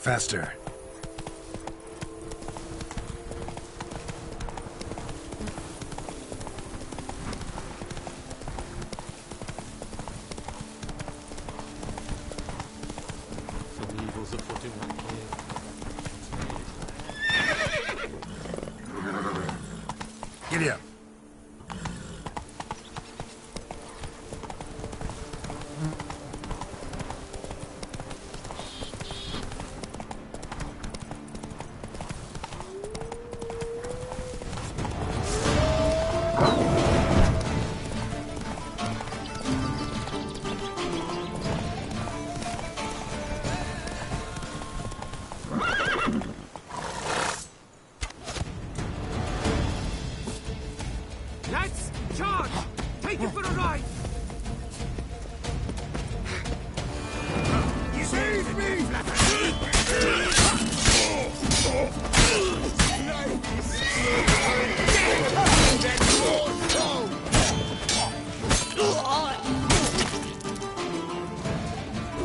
faster. Some evils afoot in one cave. Giddy up. Let's charge! Take it for a ride! You save me!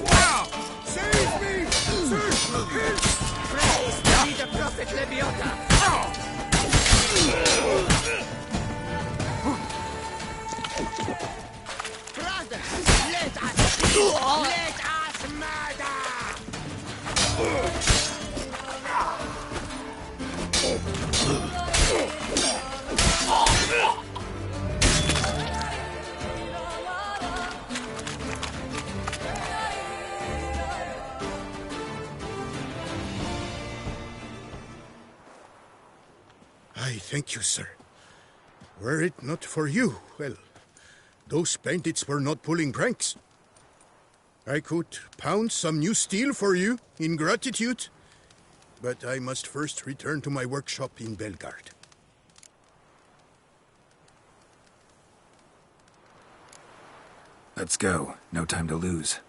Wow! Save me! Sir! Help! Praise be the Prophet Leviota! Brothers, let us murder! I thank you, sir. Were it not for you, well, those bandits were not pulling pranks. I could pound some new steel for you in gratitude, but I must first return to my workshop in Belgard. Let's go. No time to lose.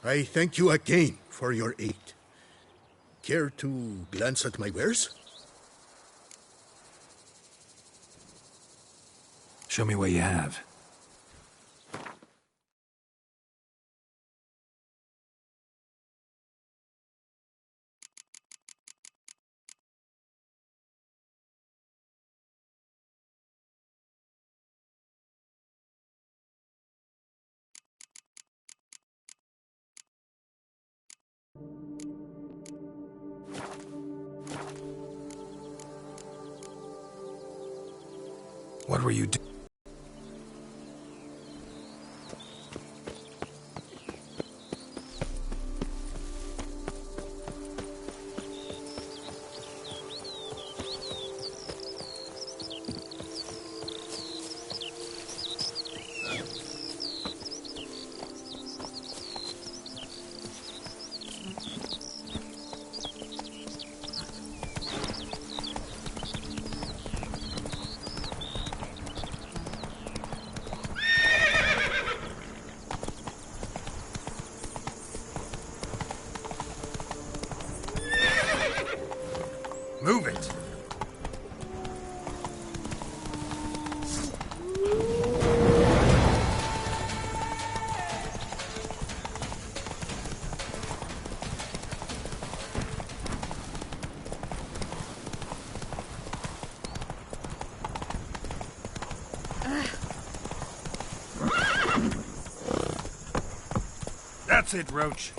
I thank you again for your aid. Care to glance at my wares? Show me what you have. What were you doing? Move it! That's it, Roach.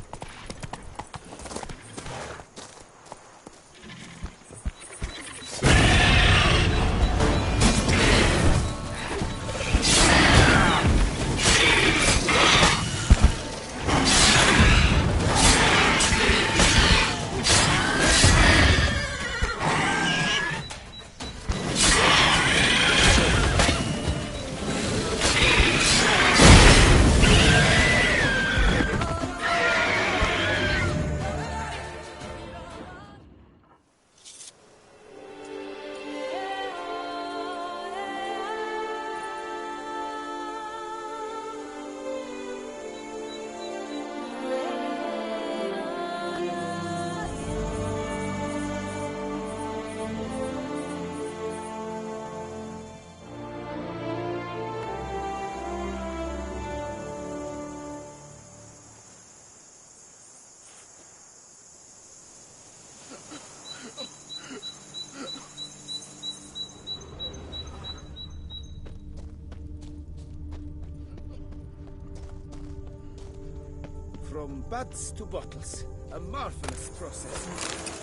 from buds to bottles. A marvelous process.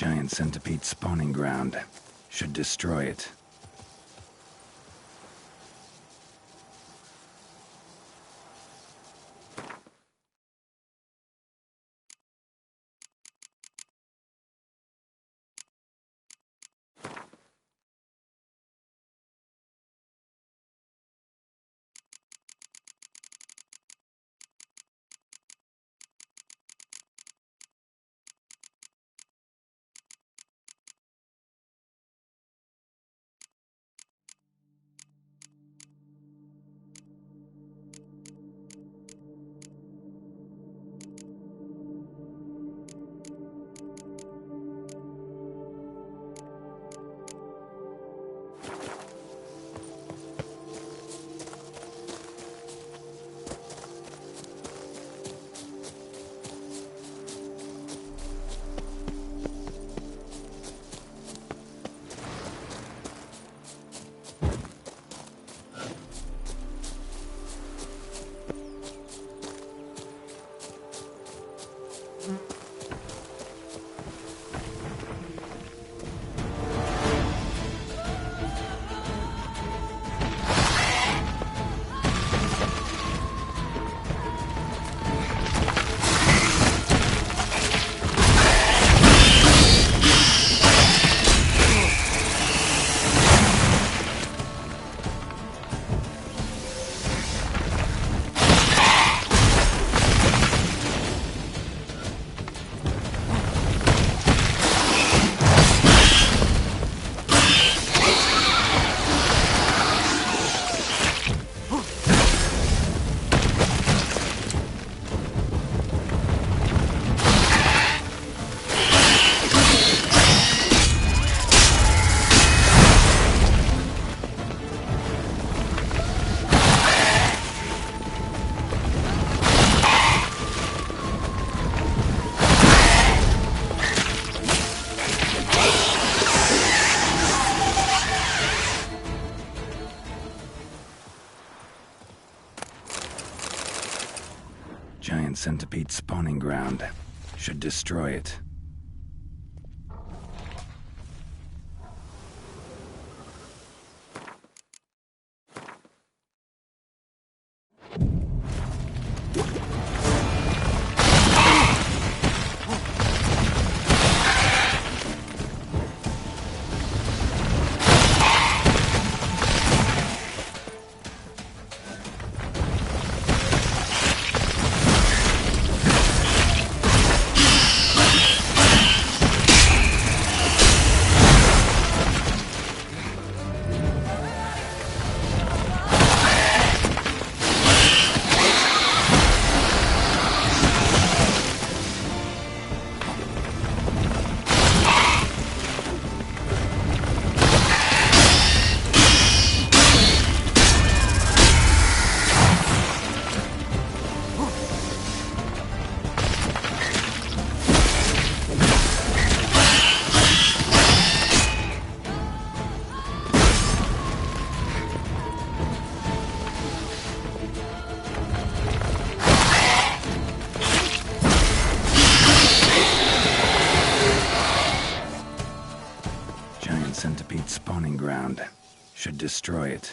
Giant centipede spawning ground. Should destroy it. Giant centipede spawning ground. Should destroy it. centipede spawning ground. Should destroy it.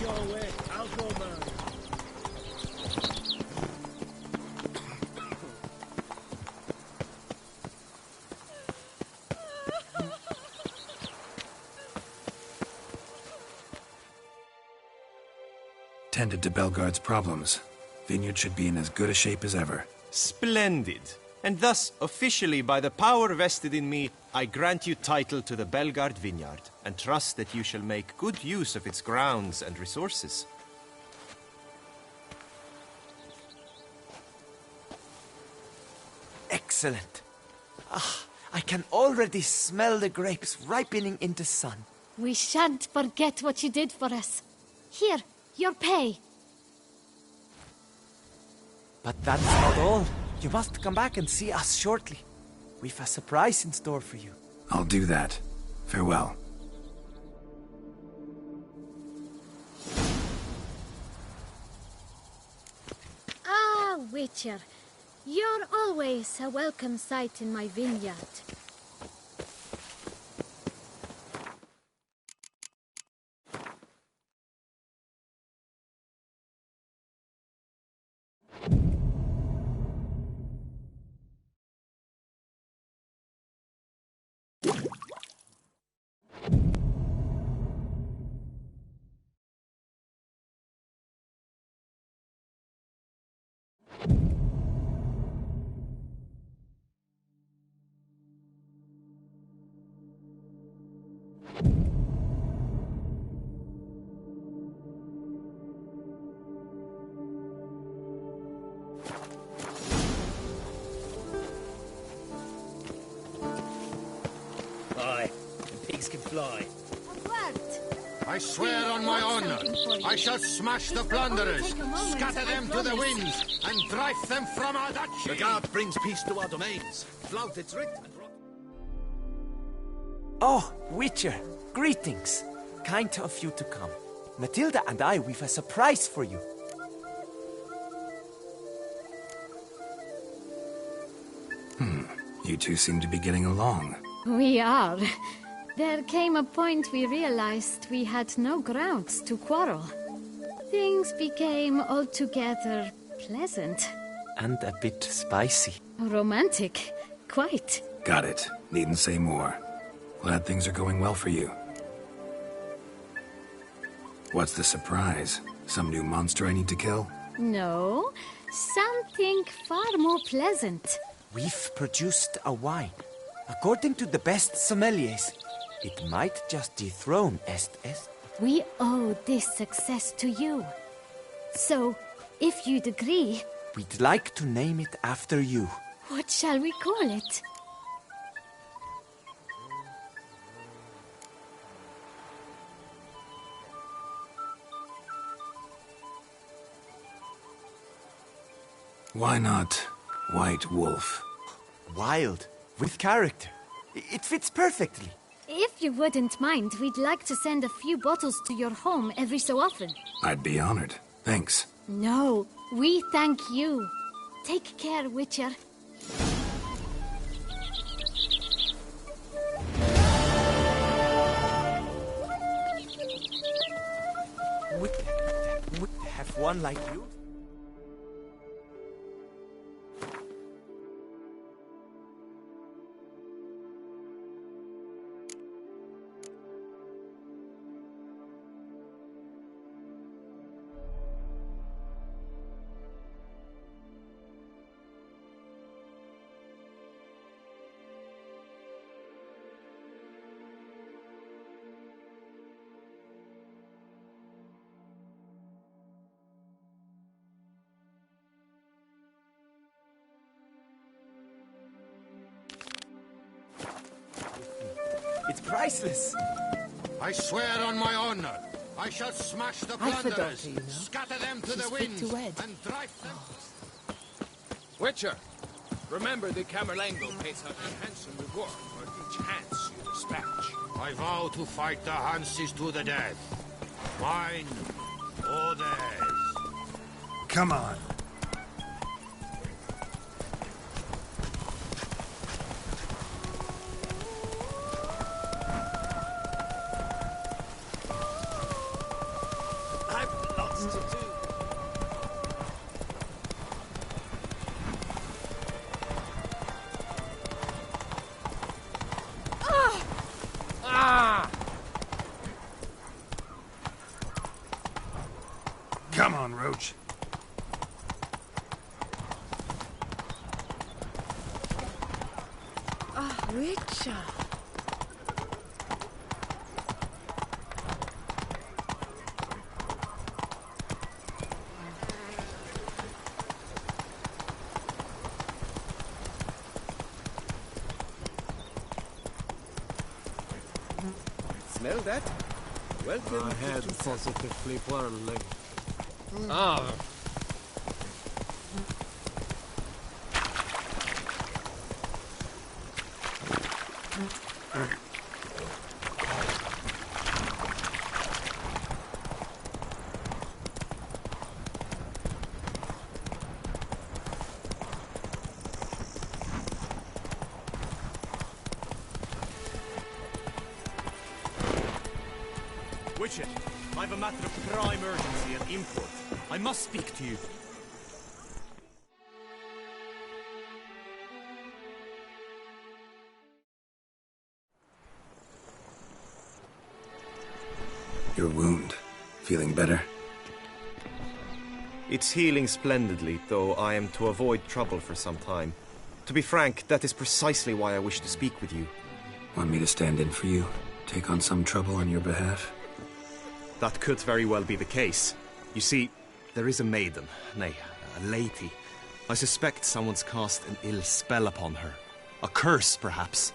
Your way, I'll go mine. Tended to Belgard's problems. Vineyard should be in as good a shape as ever. Splendid. And thus, officially, by the power vested in me, I grant you title to the Belgard Vineyard, and trust that you shall make good use of its grounds and resources. Excellent. Ah, I can already smell the grapes ripening in the sun. We shan't forget what you did for us. Here, your pay. But that's not all. You must come back and see us shortly. We've a surprise in store for you. I'll do that. Farewell. Ah, Witcher. You're always a welcome sight in my vineyard. Aye, and pigs can fly. Bert! I swear on my honor, I shall smash the plunderers, scatter them to the winds, and drive them from our duchy. The guard brings peace to our domains. Flout its writ and rock. Oh, Witcher, greetings. Kind of you to come. Matilda and I, we've a surprise for you. You two seem to be getting along. We are. There came a point we realized we had no grounds to quarrel. Things became altogether pleasant. And a bit spicy. Romantic. Quite. Got it. Needn't say more. Glad things are going well for you. What's the surprise? Some new monster I need to kill? No, something far more pleasant. We've produced a wine. According to the best sommeliers, it might just dethrone Est. We owe this success to you. So, if you'd agree, We'd like to name it after you. what shall we call it? Why not White Wolf? Wild, with character. It fits perfectly. If you wouldn't mind, we'd like to send a few bottles to your home every so often. I'd be honored. Thanks. No, we thank you. Take care, Witcher. We have one like you? It's priceless. I swear on my honor, I shall smash the I forgot plunderers, her, you know. scatter them to She's the fit winds, to wed. and drive them... Witcher, remember the Camerlengo pays out a handsome reward for each Hans you dispatch. I vow to fight the Hanses to the death. Mine or theirs. Come on. I've lots to do. Come on, Roach. Witcher. Smell that? Welcome. My head positively whirling. Ah, Witcher, I've a matter of prime urgency and import. I must speak to you. Your wound. Feeling better? It's healing splendidly, though I am to avoid trouble for some time. To be frank, that is precisely why I wish to speak with you. Want me to stand in for you? Take on some trouble on your behalf? That could very well be the case. You see, there is a maiden, nay, a lady. I suspect someone's cast an ill spell upon her. A curse, perhaps.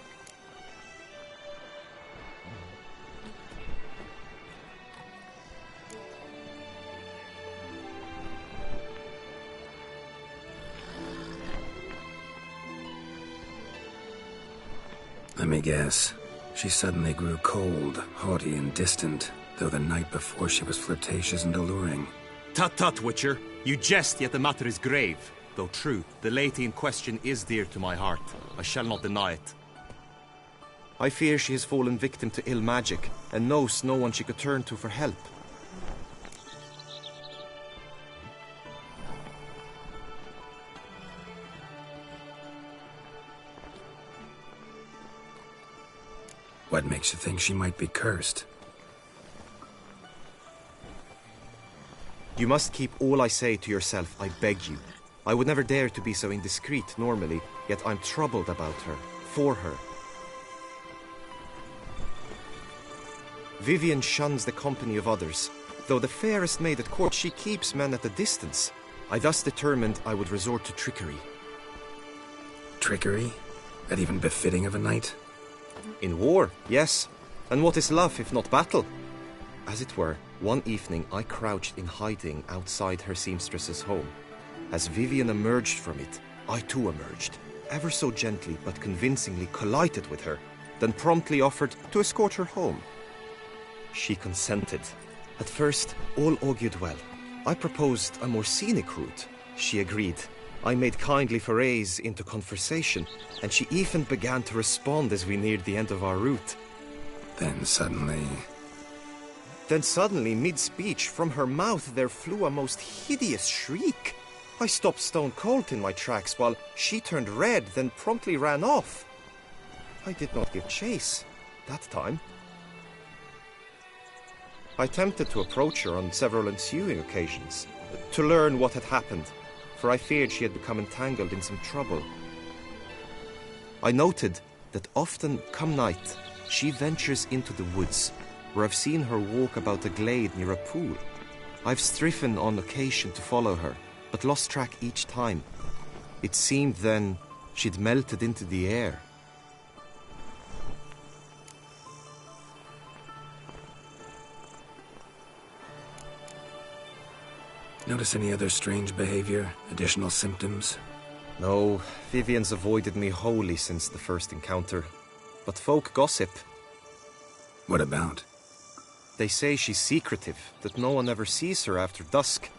Let me guess. She suddenly grew cold, haughty, and distant, though the night before she was flirtatious and alluring. Tut tut, Witcher. You jest, yet the matter is grave. Though true, the lady in question is dear to my heart. I shall not deny it. I fear she has fallen victim to ill magic, and knows no one she could turn to for help. What makes you think she might be cursed? You must keep all I say to yourself, I beg you. I would never dare to be so indiscreet normally, yet I'm troubled about her, for her. Vivienne shuns the company of others. Though the fairest maid at court, she keeps men at a distance. I thus determined I would resort to trickery. Trickery? That even befitting of a knight? In war, yes. And what is love if not battle? As it were, one evening I crouched in hiding outside her seamstress's home. As Vivian emerged from it, I too emerged, ever so gently but convincingly collided with her, then promptly offered to escort her home. She consented. At first, all augured well. I proposed a more scenic route. She agreed. I made kindly forays into conversation, and she even began to respond as we neared the end of our route. Then suddenly, mid-speech, from her mouth there flew a most hideous shriek. I stopped stone cold in my tracks while she turned red, then promptly ran off. I did not give chase that time. I attempted to approach her on several ensuing occasions, to learn what had happened, for I feared she had become entangled in some trouble. I noted that often, come night, she ventures into the woods, where I've seen her walk about a glade near a pool. I've striven on occasion to follow her, but lost track each time. It seemed then she'd melted into the air. notice any other strange behavior? Additional symptoms? No, Vivian's avoided me wholly since the first encounter. But folk gossip. What about? They say she's secretive, that no one ever sees her after dusk,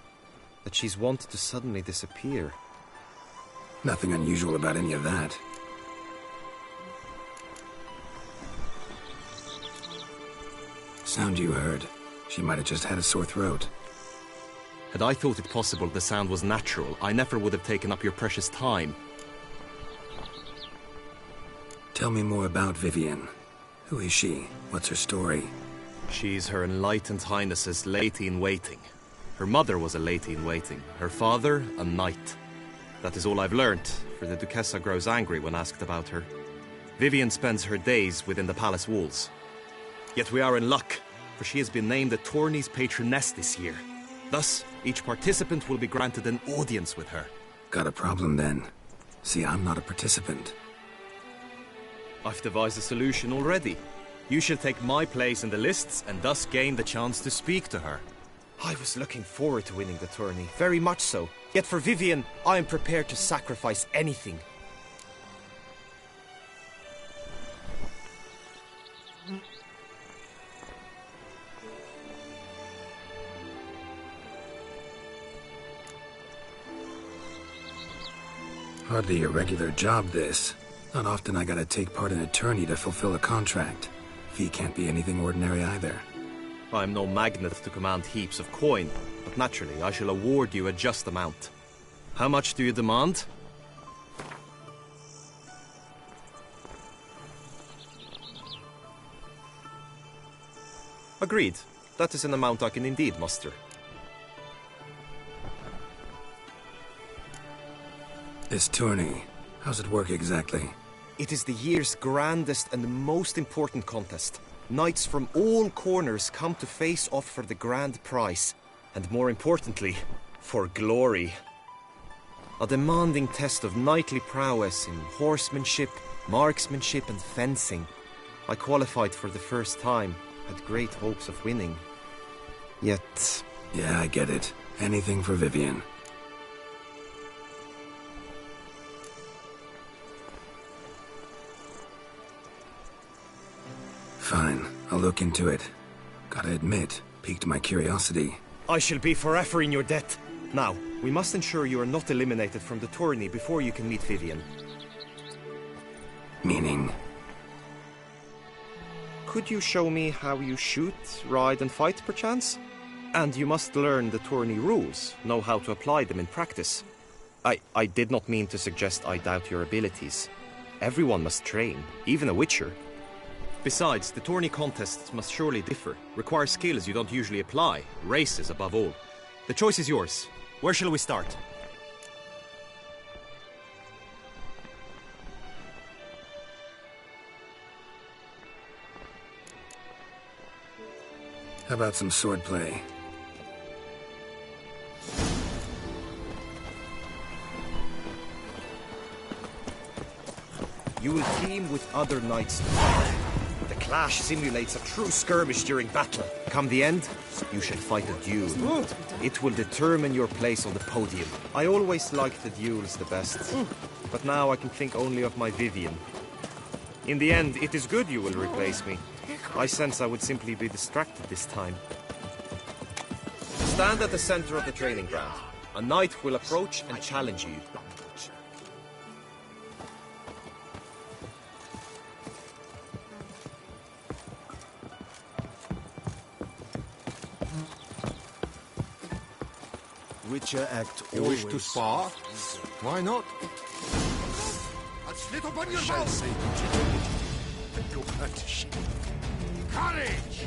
that she's wont to suddenly disappear. Nothing unusual about any of that. Sound you heard. She might have just had a sore throat. Had I thought it possible the sound was natural, I never would have taken up your precious time. Tell me more about Vivian. Who is she? What's her story? She's Her Enlightened Highness's lady-in-waiting. Her mother was a lady-in-waiting, her father a knight. That is all I've learnt, for the Duchessa grows angry when asked about her. Vivian spends her days within the palace walls. Yet we are in luck, for she has been named the tourney's patroness this year. Thus, each participant will be granted an audience with her. Got a problem then. See, I'm not a participant. I've devised a solution already. You shall take my place in the lists and thus gain the chance to speak to her. I was looking forward to winning the tourney, very much so. Yet for Vivian, I am prepared to sacrifice anything. Hardly a regular job, this. Not often I gotta take part in a tourney to fulfill a contract. Fee can't be anything ordinary either. I am no magnet to command heaps of coin, but naturally I shall award you a just amount. How much do you demand? Agreed. That is an amount I can indeed muster. This tourney, how's it work exactly? It is the year's grandest and most important contest. Knights from all corners come to face off for the grand prize, and more importantly, for glory. A demanding test of knightly prowess in horsemanship, marksmanship and fencing. I qualified for the first time, had great hopes of winning. Yet... Yeah, I get it. Anything for Vivian. Fine, I'll look into it. Gotta admit, piqued my curiosity. I shall be forever in your debt. Now, we must ensure you are not eliminated from the tourney before you can meet Vivian. Meaning? Could you show me how you shoot, ride and fight, perchance? And you must learn the tourney rules, know how to apply them in practice. I did not mean to suggest I doubt your abilities. Everyone must train, even a witcher. Besides, the tourney contests must surely differ, require skills you don't usually apply, races above all. The choice is yours. Where shall we start? How about some swordplay? You will team with other knights to fight. The clash simulates a true skirmish during battle. Come the end, you shall fight a duel. It will determine your place on the podium. I always liked the duels the best, but now I can think only of my Vivian. In the end, it is good you will replace me. I sense I would simply be distracted this time. Stand at the center of the training ground. A knight will approach and challenge you. Witcher act you always. Wish to spar? Why not? A slit upon your mouth! Say you courtesy. Courage!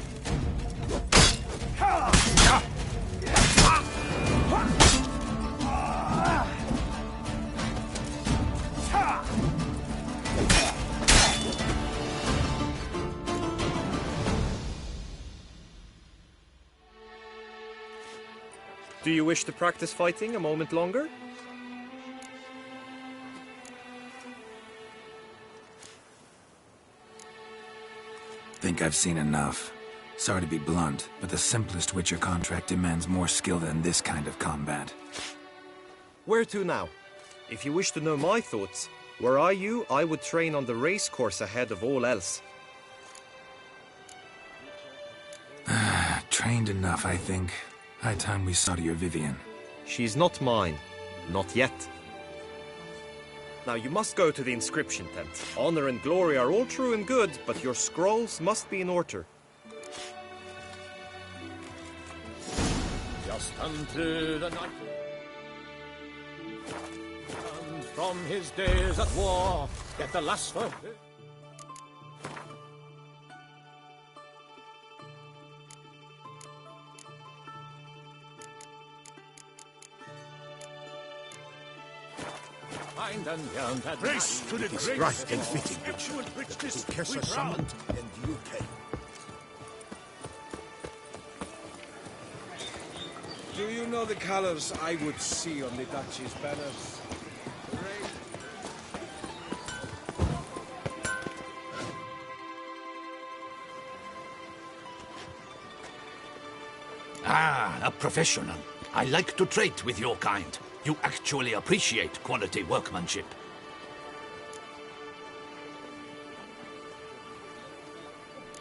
Do you wish to practice fighting a moment longer? Think I've seen enough. Sorry to be blunt, but the simplest Witcher contract demands more skill than this kind of combat. Where to now? If you wish to know my thoughts, were I you, I would train on the race course ahead of all else. Trained enough, I think. High time we saw to your Vivian. She's not mine. Not yet. Now you must go to the inscription tent. Honor and glory are all true and good, but your scrolls must be in order. Just unto the night. And from his days at war, get the last for... Race to the great right and fitting, Witcher. The Duchess summoned, and you came. Do you know the colors I would see on the Duchy's banners? Ah, a professional. I like to trade with your kind. You actually appreciate quality workmanship.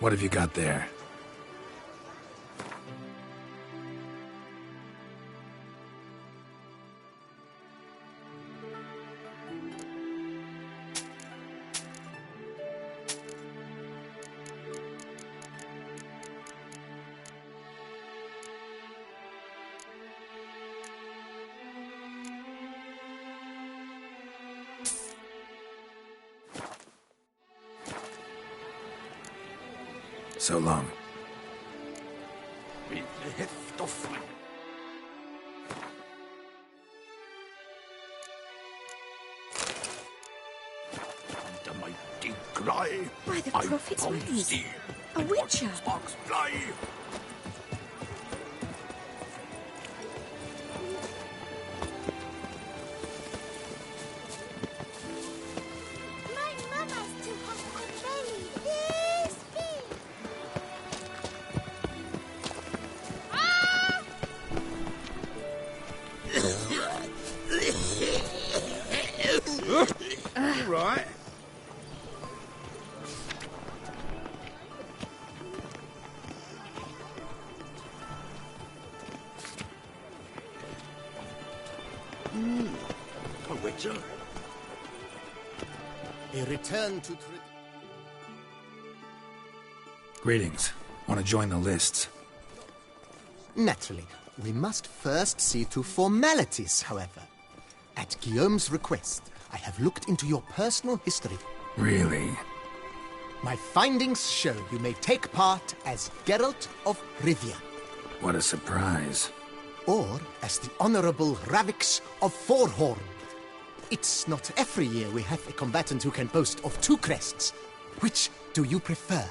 What have you got there? So long. With the heft of fire. And a mighty cry. By the prophet's ways, a witcher. Sparks fly. Right. A witcher. A return to... Greetings. Want to join the lists? Naturally. We must first see to formalities, however. At Guillaume's request, I have looked into your personal history. Really? My findings show you may take part as Geralt of Rivia. What a surprise. Or as the Honorable Ravix of Forhorn. It's not every year we have a combatant who can boast of two crests. Which do you prefer?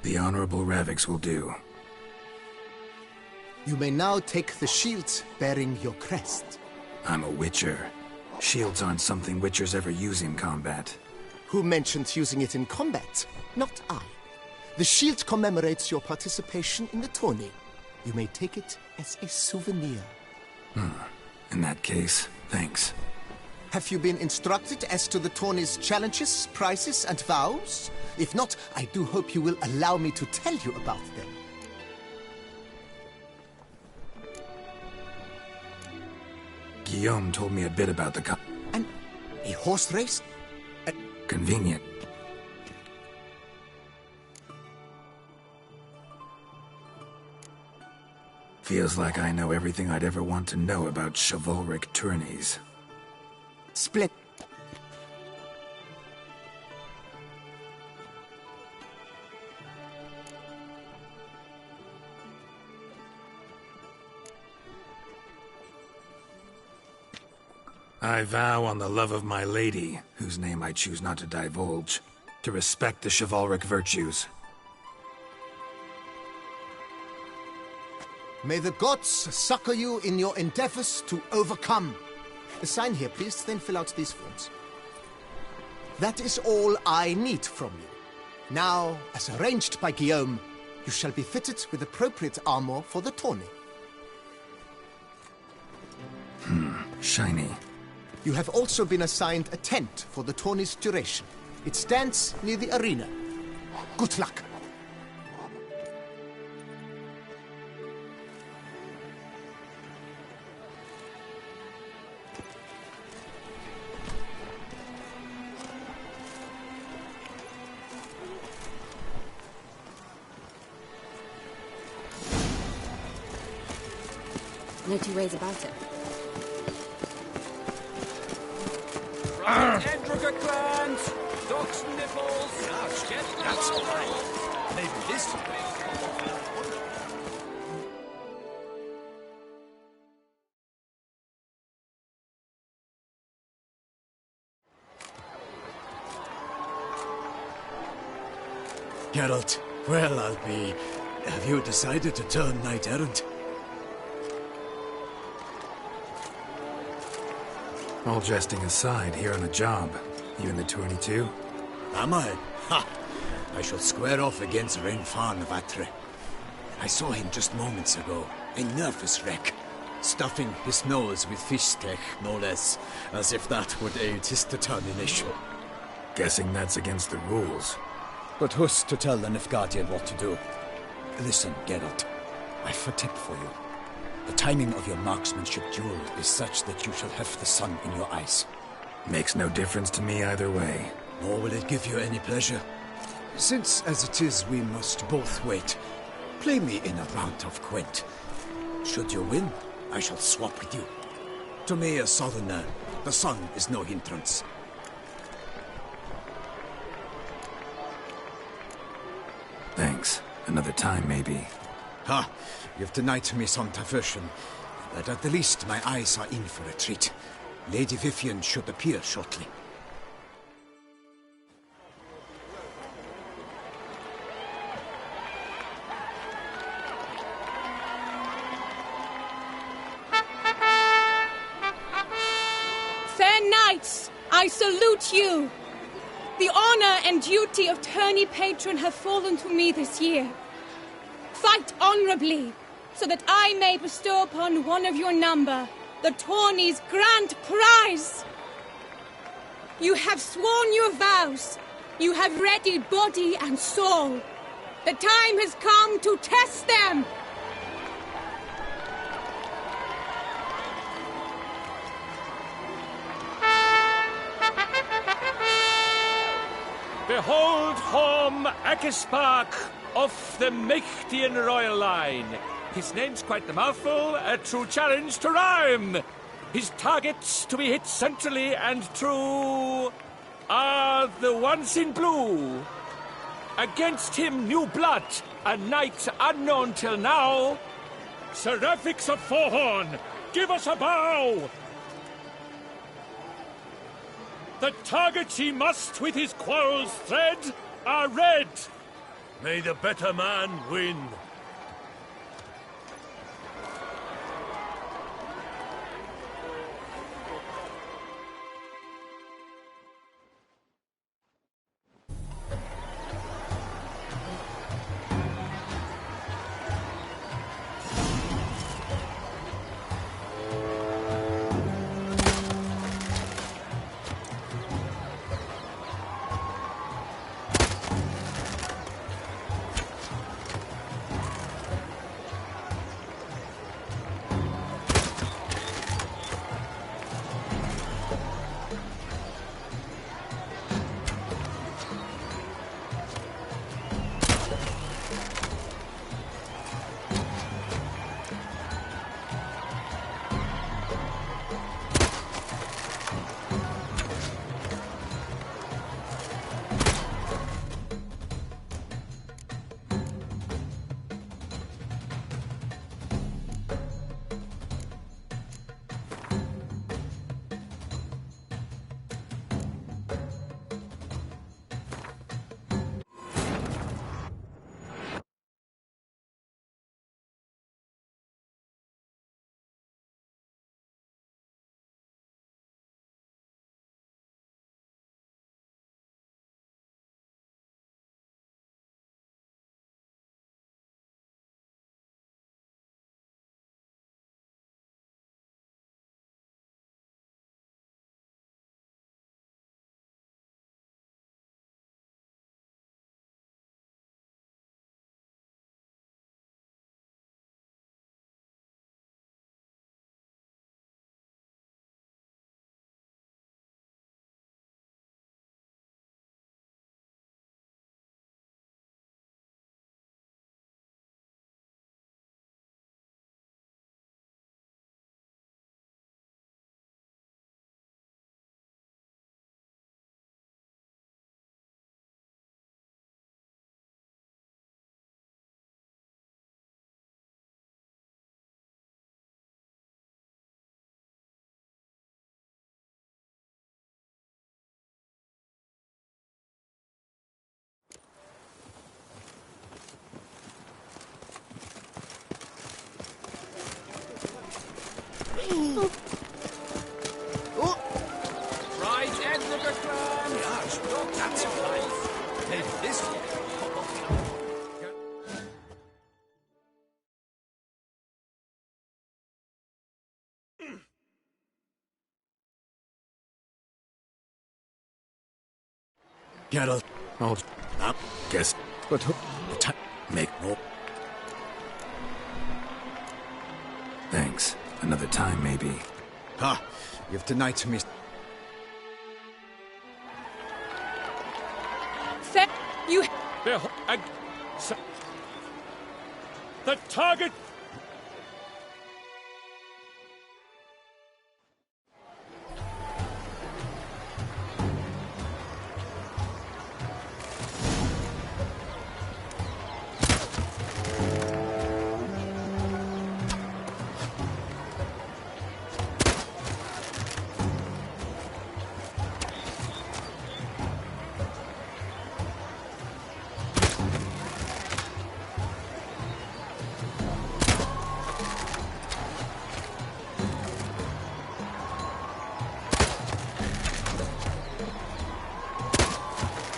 The Honorable Ravix will do. You may now take the shield bearing your crest. I'm a Witcher. Shields aren't something Witchers ever use in combat. Who mentioned using it in combat? Not I. The shield commemorates your participation in the tourney. You may take it as a souvenir. In that case, thanks. Have you been instructed as to the tourney's challenges, prizes, and vows? If not, I do hope you will allow me to tell you about them. Guillaume told me a bit about the And a horse race? Convenient. Feels like I know everything I'd ever want to know about chivalric tourneys. Split. I vow on the love of my lady, whose name I choose not to divulge, to respect the chivalric virtues. May the gods succor you in your endeavors to overcome. Sign here, please, then fill out these forms. That is all I need from you. Now, as arranged by Guillaume, you shall be fitted with appropriate armor for the tourney. Shiny. You have also been assigned a tent for the tourney's duration. It stands near the arena. Good luck. No two ways about it. Endrica clans! Ducks nipples! That's fine. Maybe this way. Geralt, well, I'll be... Have you decided to turn knight-errant? All jesting aside, here on the job. You in the tourney too? Am I? Ha! I shall square off against Renfan of Atre. I saw him just moments ago. A nervous wreck. Stuffing his nose with fish steak, no less. As if that would aid his determination. Guessing that's against the rules. But who's to tell the Nilfgaardian what to do? Listen, Geralt. I've a tip for you. The timing of your marksmanship duel is such that you shall have the sun in your eyes. Makes no difference to me either way. Nor will it give you any pleasure. Since, as it is, we must both wait, play me in a round of Gwent. Should you win, I shall swap with you. To me, a southerner, the sun is no hindrance. Thanks. Another time, maybe. Ha! You've denied me some diversion, but at the least my eyes are in for a treat. Lady Vivian should appear shortly. Fair knights, I salute you! The honor and duty of tourney patron have fallen to me this year. Fight honorably, so that I may bestow upon one of your number the tourney's grand prize. You have sworn your vows. You have readied body and soul. The time has come to test them. Behold Horm Akispark of the Mechtian royal line. His name's quite the mouthful, a true challenge to rhyme. His targets to be hit centrally and true are the ones in blue. Against him, new blood, a knight unknown till now. Sir Ravix of Forhorn, give us a bow! The targets he must with his quarrels thread are red. May the better man win. Right, Edinburgh clan! Yes, look, that's right. Maybe this year. Geralt. Oh, I guess. But who? Make no. Thanks. Another time, maybe. Ha! You've denied to me. You. The target.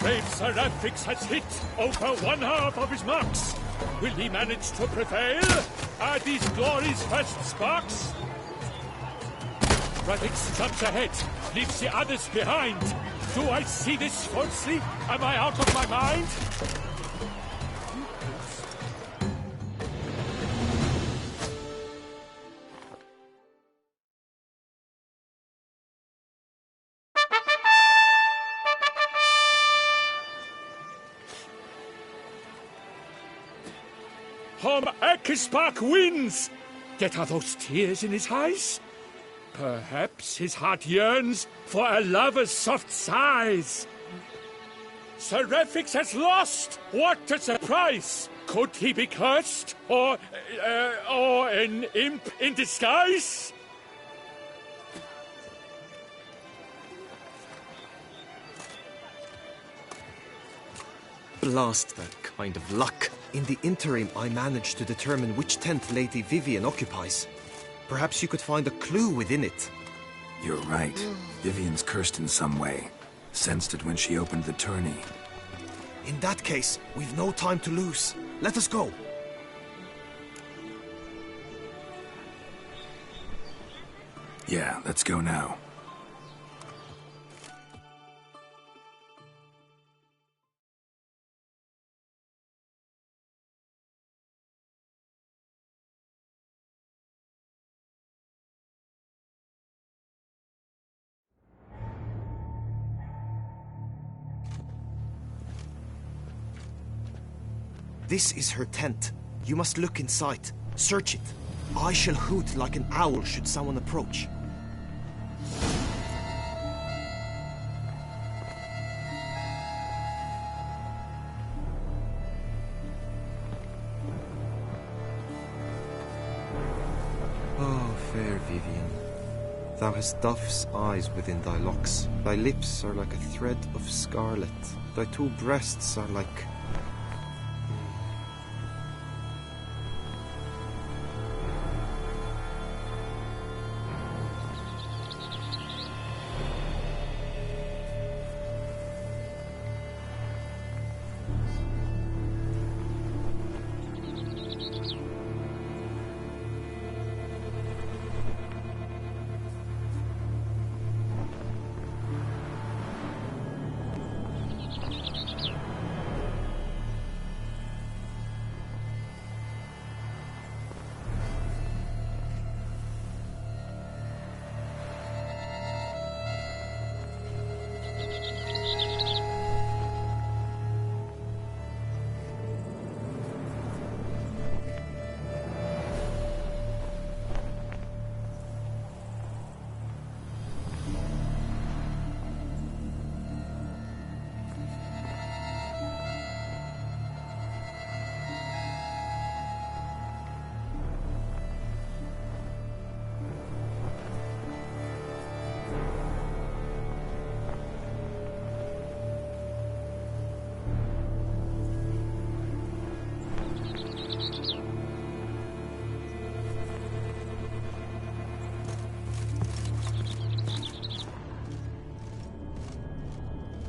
Brave Sir Ralphix has hit over 1/2 of his marks. Will he manage to prevail? Are these glories' first sparks? Ralphix jumps ahead, leaves the others behind. Do I see this falsely? Am I out of my mind? Akispark wins! Yet are those tears in his eyes? Perhaps his heart yearns for a lover's soft sighs. Sir Ralphix has lost! What a surprise! Could he be cursed? Or an imp in disguise? Blast that kind of luck. In the interim, I managed to determine which tent Lady Vivian occupies. Perhaps you could find a clue within it. You're right. Vivian's cursed in some way. Sensed it when she opened the tourney. In that case, we've no time to lose. Let us go. Yeah, let's go now. This is her tent. You must look inside. Search it. I shall hoot like an owl should someone approach. Oh, fair Vivian. Thou hast dove's eyes within thy locks. Thy lips are like a thread of scarlet. Thy two breasts are like...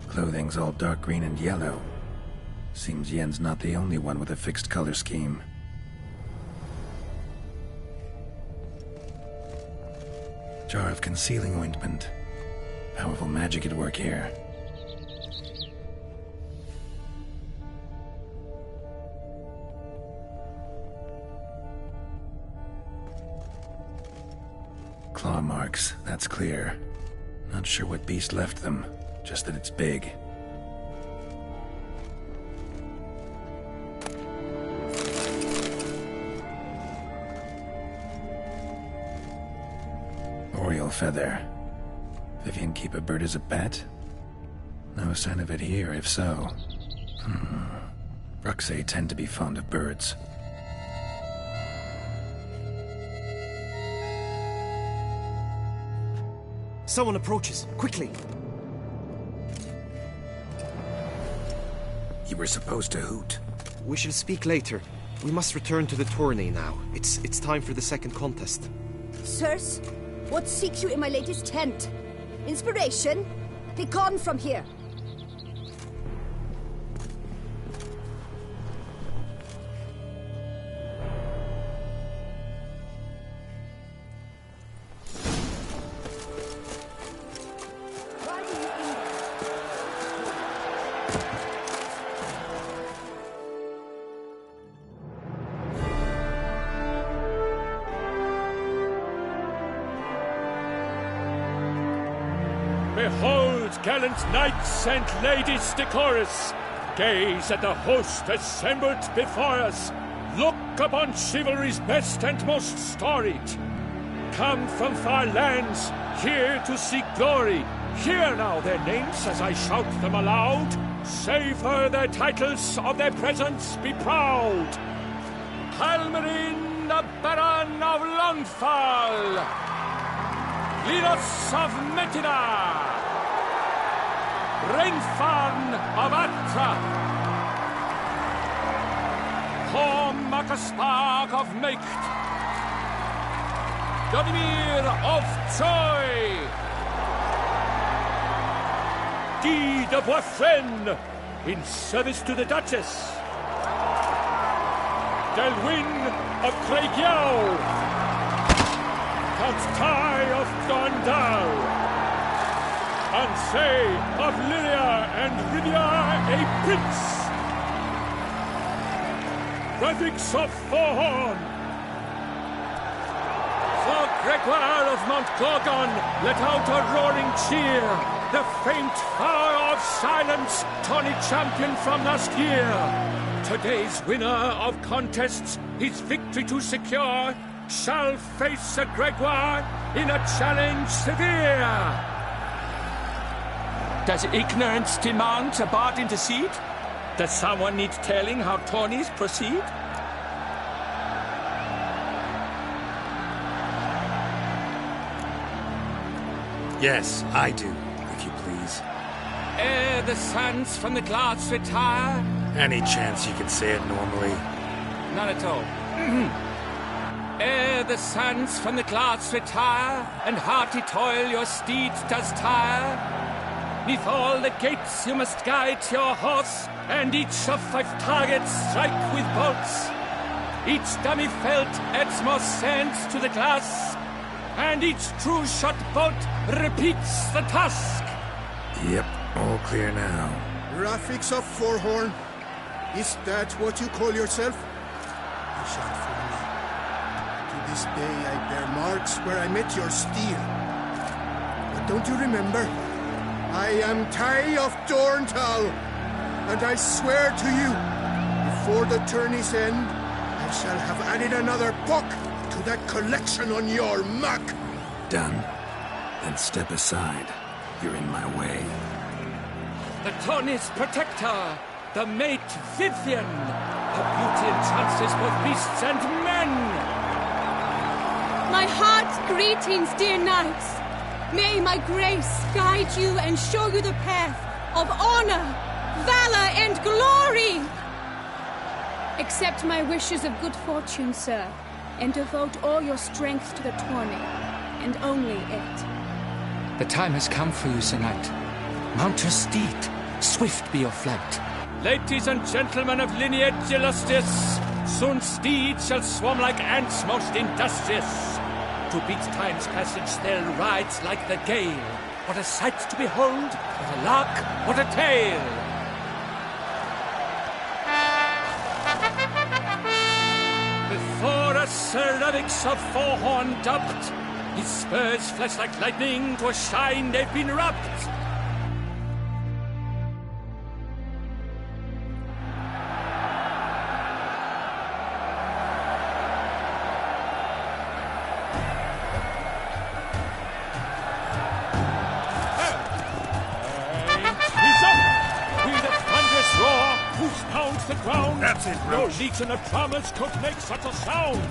Clothing's all dark green and yellow. Seems Yen's not the only one with a fixed color scheme. Jar of concealing ointment. Powerful magic at work here. Claw marks, that's clear. Not sure what beast left them, just that it's big. Oriole feather. Vivian keep a bird as a pet? No sign of it here, if so. Ruxay tend to be fond of birds. Someone approaches. Quickly! You were supposed to hoot. We shall speak later. We must return to the tourney now. It's time for the second contest. Sirs, what seeks you in my lady's tent? Inspiration? Begone from here! Behold, gallant knights and ladies decorous, gaze at the host assembled before us. Look upon chivalry's best and most storied. Come from far lands, here to seek glory. Hear now their names as I shout them aloud. Savor their titles, of their presence be proud. Halmarin, the Baron of Longfall. Linos of Metina. Rainfarn of Atra. Tom Akaspark of Mecht, Donimir of Troy, Guy de Boisfren in service to the Duchess, Delwyn of Craigyow, Count Tai of Gondal, Ansay of Lilia and Rivia a Prince, Graphics of Forhorn, for Gregoire of Montgorgon let out a roaring cheer, the faint fire of silence, Tawny champion from last year. Today's winner of contests, his victory to secure, shall face a Gregoire in a challenge severe. Does ignorance demand a bard intercede? Does someone need telling how tourneys proceed? Yes, I do, if you please. Ere the suns from the glass retire. Any chance you could say it normally? None at all. Ere the suns from the glass retire, and hearty toil your steed does tire, 'neath all the gates you must guide your horse, and each of 5 targets strike with bolts. Each dummy felt adds more sand to the glass, and each true shot bolt repeats the task. Yep, all clear now. Graphics of Forhorn, is that what you call yourself? You shall fool me. To this day I bear marks where I met your steel. But don't you remember? I am Tai of Dorntal, and I swear to you, before the tourney's end, I shall have added another book to that collection on your map. Done. Then step aside. You're in my way. The tourney's protector, the mate Vivian, her beauty enhances both beasts and men. My heart's greetings, dear knights. May my grace guide you and show you the path of honor, valor, and glory. Accept my wishes of good fortune, sir, and devote all your strength to the tourney, and only it. The time has come for you, Sir Knight. Mount your steed. Swift be your flight. Ladies and gentlemen of lineage illustrious, soon steeds shall swarm like ants most industrious. To beat time's passage they'll ride like the gale. What a sight to behold, what a lark, what a tale! Before us Sir Ravix of Forhorn dubbed, his spurs flash like lightning, to a shine they've been rubbed. The ground. That's it, No Roach. legion of drummers could make such a sound.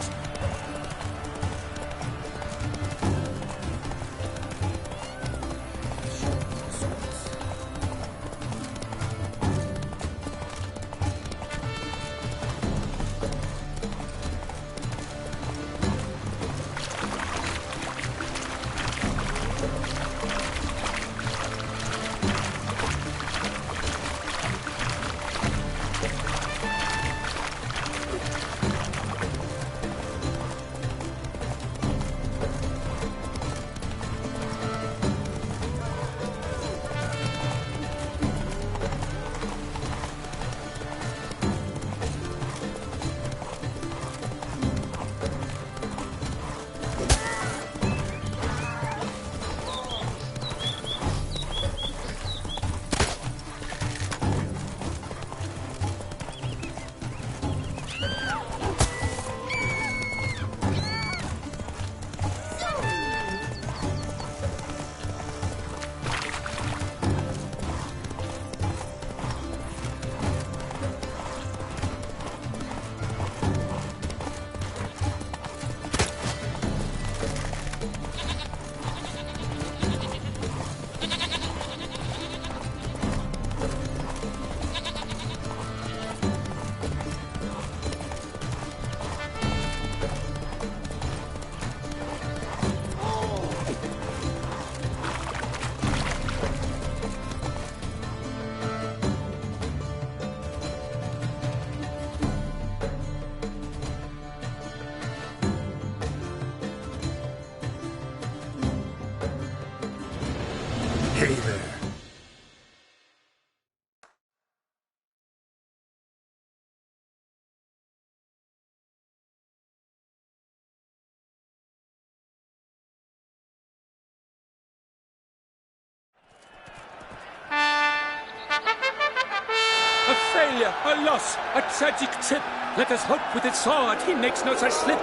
A failure, a loss, a tragic trip. Let us hope with its sword he makes no such slip.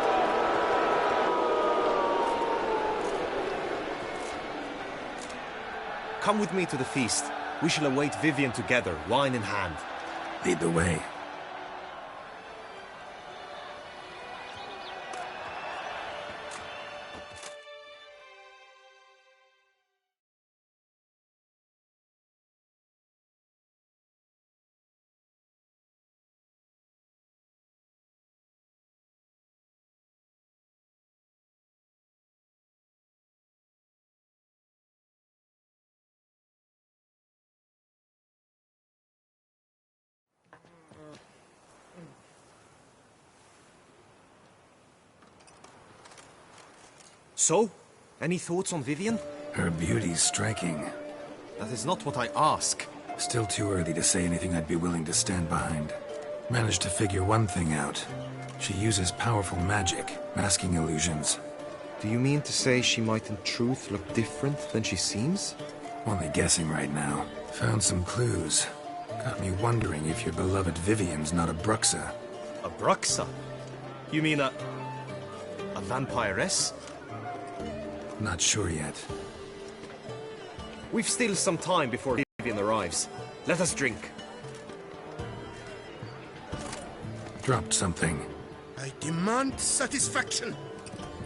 Come with me to the feast. We shall await Vivian together, wine in hand. Lead the way. So, any thoughts on Vivian? Her beauty's striking. That is not what I ask. Still too early to say anything I'd be willing to stand behind. Managed to figure one thing out. She uses powerful magic, masking illusions. Do you mean to say she might in truth look different than she seems? Only guessing right now. Found some clues. Got me wondering if your beloved Vivian's not a Bruxa. A Bruxa? You mean a vampiress? Not sure yet. We've still some time before Vivian arrives. Let us drink. Dropped something. I demand satisfaction.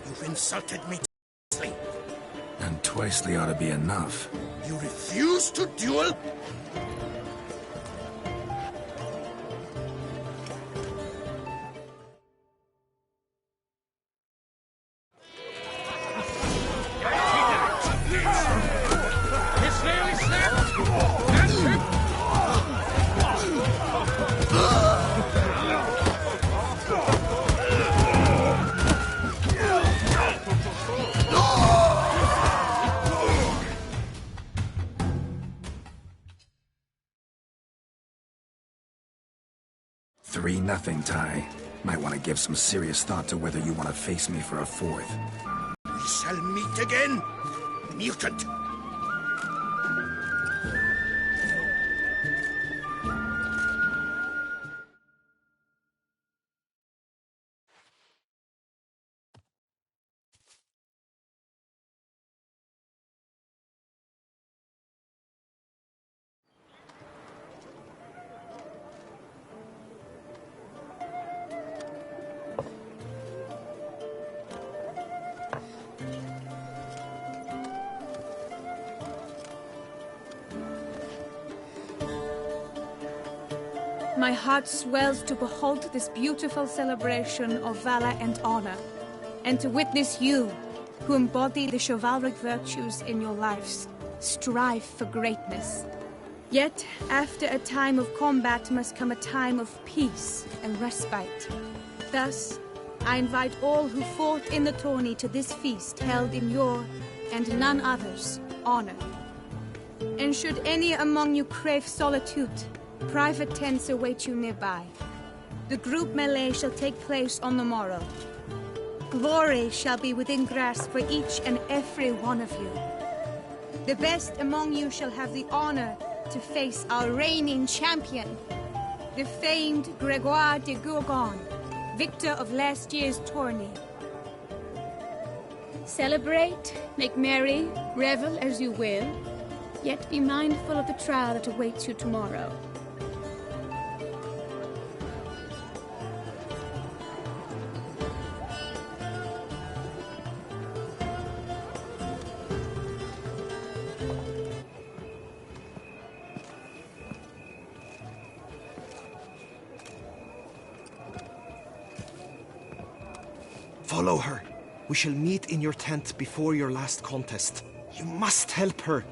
You've insulted me twice. And twicely ought to be enough. You refuse to duel? Nothing, Ty. Might want to give some serious thought to whether you want to face me for a fourth. We shall meet again, mutant. My heart swells to behold this beautiful celebration of valor and honor, and to witness you, who embody the chivalric virtues in your lives, strive for greatness. Yet, after a time of combat must come a time of peace and respite. Thus, I invite all who fought in the tourney to this feast held in your, and none other's, honor. And should any among you crave solitude, private tents await you nearby. The group melee shall take place on the morrow. Glory shall be within grasp for each and every one of you. The best among you shall have the honor to face our reigning champion, the famed Gregoire de Gourgon, victor of last year's tourney. Celebrate, make merry, revel as you will, yet be mindful of the trial that awaits you tomorrow. Follow her. We shall meet in your tent before your last contest. You must help her.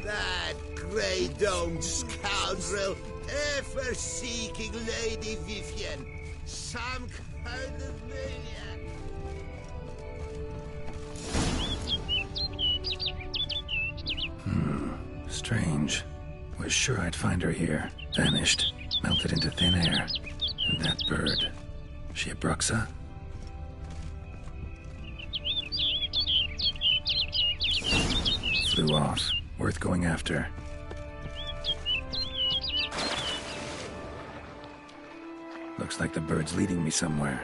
That grey domed scoundrel, ever seeking Lady Vivian. Some kind of maniac. Strange. Was sure I'd find her here. Vanished. Melted into thin air. And that bird. She a Bruxa? flew off. Worth going after. Looks like the bird's leading me somewhere.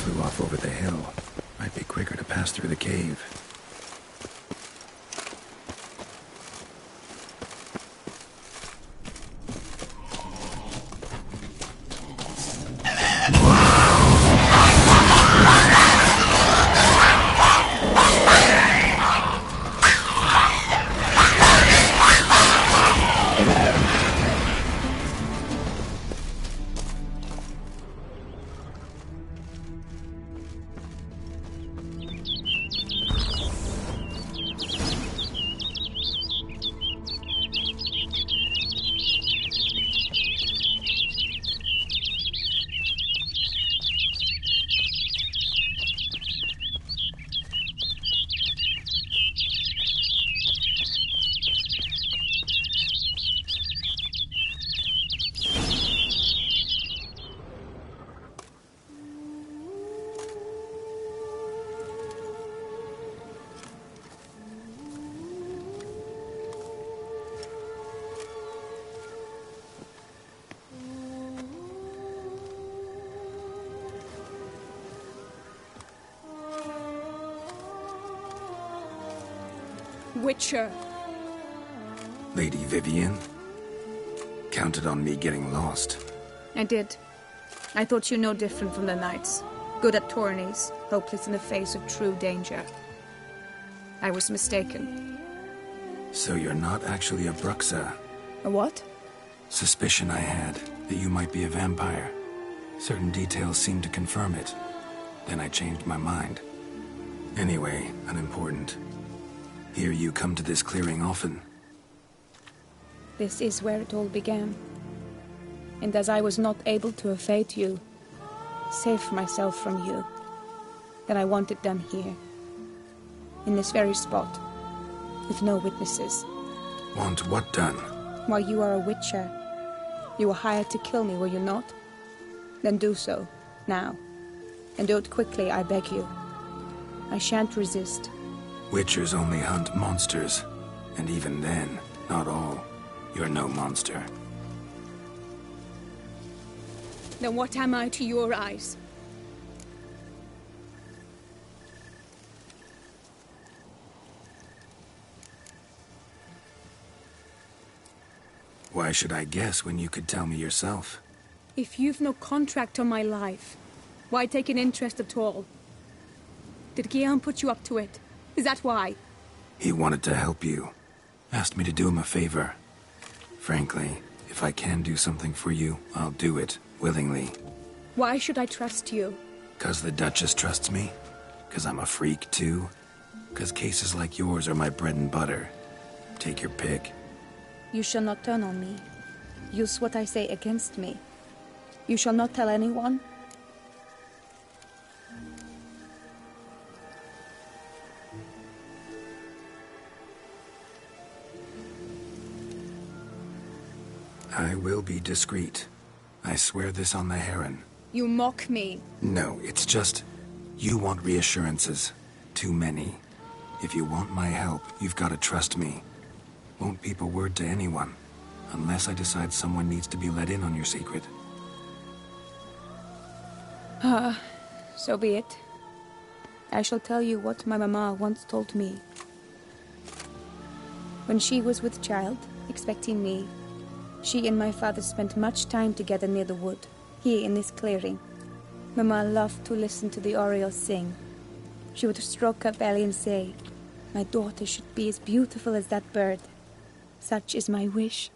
Flew off over the hill. Might be quicker to pass through the cave. Witcher. Lady Vivienne? Counted on me getting lost. I did. I thought you no different from the knights. Good at tourneys, hopeless in the face of true danger. I was mistaken. So you're not actually a Bruxa? A what? Suspicion I had, that you might be a vampire. Certain details seemed to confirm it. Then I changed my mind. Anyway, unimportant. Hear you come to this clearing often. This is where it all began. And as I was not able to evade you, save myself from you, then I want it done here. In this very spot. With no witnesses. Want what done? Why, you are a witcher. You were hired to kill me, were you not? Then do so, now. And do it quickly, I beg you. I shan't resist. Witchers only hunt monsters. And even then, not all. You're no monster. Then what am I to your eyes? Why should I guess when you could tell me yourself? If you've no contract on my life, why take an interest at all? Did Guillaume put you up to it? Is that why? He wanted to help you. Asked me to do him a favor. Frankly, if I can do something for you, I'll do it, willingly. Why should I trust you? 'Cause the Duchess trusts me? 'Cause I'm a freak, too? 'Cause cases like yours are my bread and butter? Take your pick. You shall not turn on me. Use what I say against me. You shall not tell anyone? I will be discreet. I swear this on the Heron. You mock me. No, it's just... you want reassurances. Too many. If you want my help, you've got to trust me. Won't peep a word to anyone, unless I decide someone needs to be let in on your secret. So be it. I shall tell you what my mama once told me. When she was with child, expecting me, she and my father spent much time together near the wood, here in this clearing. Mama loved to listen to the orioles sing. She would stroke her belly and say, "My daughter should be as beautiful as that bird. Such is my wish."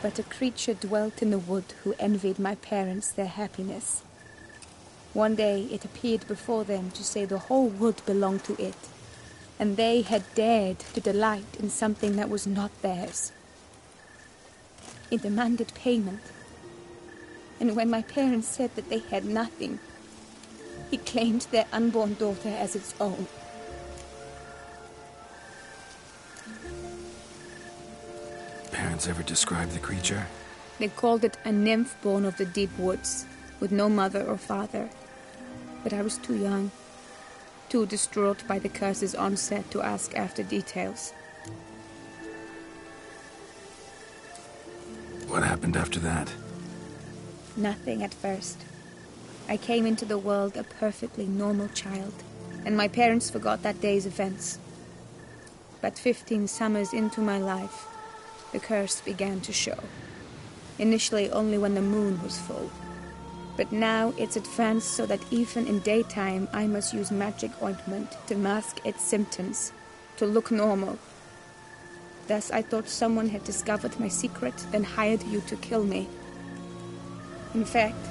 But a creature dwelt in the wood who envied my parents their happiness. One day it appeared before them to say the whole wood belonged to it, and they had dared to delight in something that was not theirs. It demanded payment, and when my parents said that they had nothing, it claimed their unborn daughter as its own. Parents ever describe the creature? They called it a nymph born of the deep woods, with no mother or father. But I was too young, too distraught by the curse's onset to ask after details. What happened after that? Nothing at first. I came into the world a perfectly normal child, and my parents forgot that day's events. But 15 summers into my life, the curse began to show. Initially only when the moon was full. But now it's advanced so that even in daytime I must use magic ointment to mask its symptoms, to look normal. Thus I thought someone had discovered my secret, then hired you to kill me. In fact,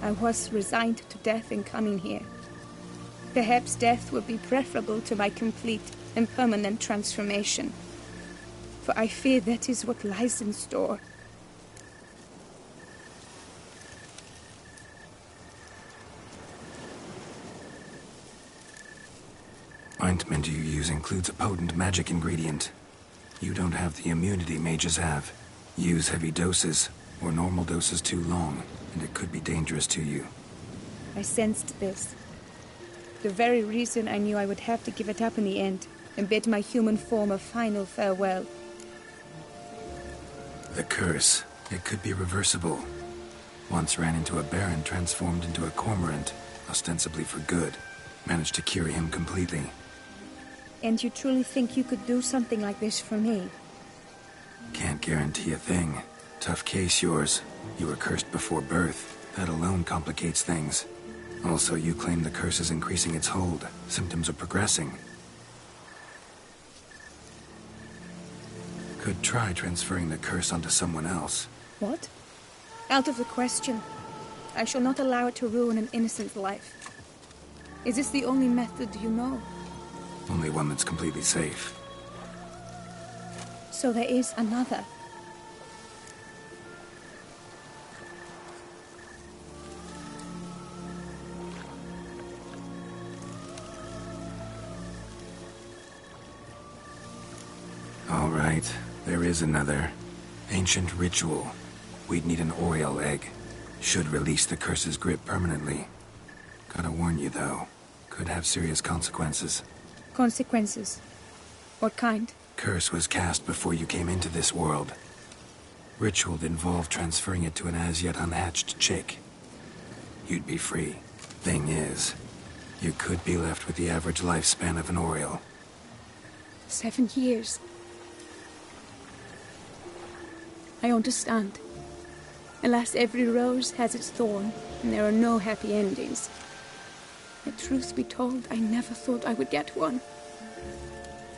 I was resigned to death in coming here. Perhaps death would be preferable to my complete and permanent transformation. For I fear that is what lies in store. Ointment you use includes a potent magic ingredient. You don't have the immunity mages have. Use heavy doses, or normal doses too long, and it could be dangerous to you. I sensed this. The very reason I knew I would have to give it up in the end, and bid my human form a final farewell. The curse. It could be reversible. Once ran into a baron transformed into a cormorant, ostensibly for good. Managed to cure him completely. And you truly think you could do something like this for me? Can't guarantee a thing. Tough case, yours. You were cursed before birth. That alone complicates things. Also, you claim the curse is increasing its hold. Symptoms are progressing. Could try transferring the curse onto someone else. What? Out of the question. I shall not allow it to ruin an innocent life. Is this the only method you know? Only one that's completely safe. So there is another. All right, there is another. Ancient ritual. We'd need an Oriel egg. Should release the curse's grip permanently. Gotta warn you, though. Could have serious consequences. Consequences? What kind? Curse was cast before you came into this world. Ritual involved transferring it to an as-yet unhatched chick. You'd be free. Thing is, you could be left with the average lifespan of an Oriel. 7 years. I understand. Alas, every rose has its thorn, and there are no happy endings. But truth be told, I never thought I would get one.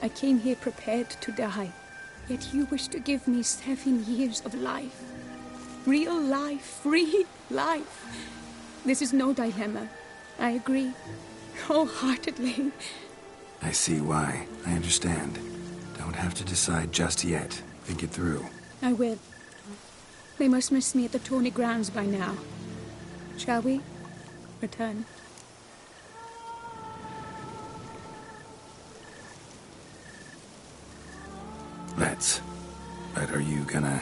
I came here prepared to die, yet you wish to give me 7 years of life. Real life, free life. This is no dilemma. I agree, wholeheartedly. I see why. I understand. Don't have to decide just yet. Think it through. I will. They must miss me at the tourney grounds by now. Shall we return? Let's. But are you gonna...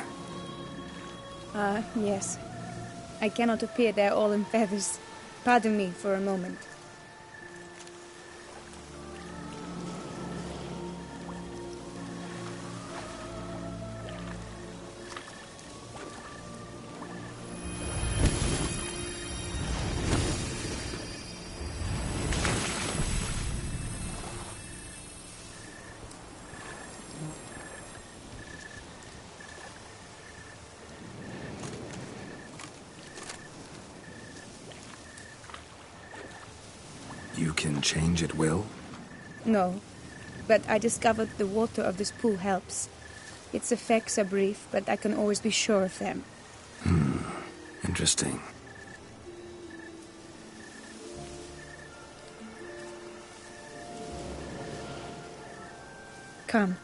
Yes. I cannot appear there all in feathers. Pardon me for a moment. You can change at will? No, but I discovered the water of this pool helps. Its effects are brief, but I can always be sure of them. Interesting. Come.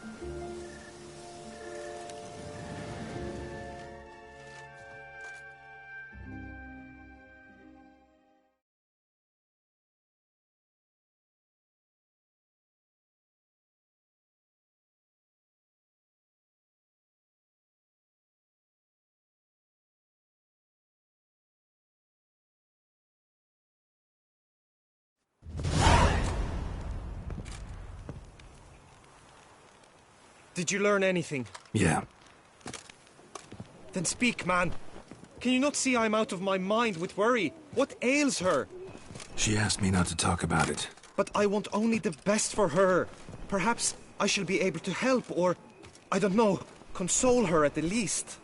Did you learn anything? Yeah. Then speak, man. Can you not see I'm out of my mind with worry? What ails her? She asked me not to talk about it. But I want only the best for her. Perhaps I shall be able to help, or, I don't know, console her at the least.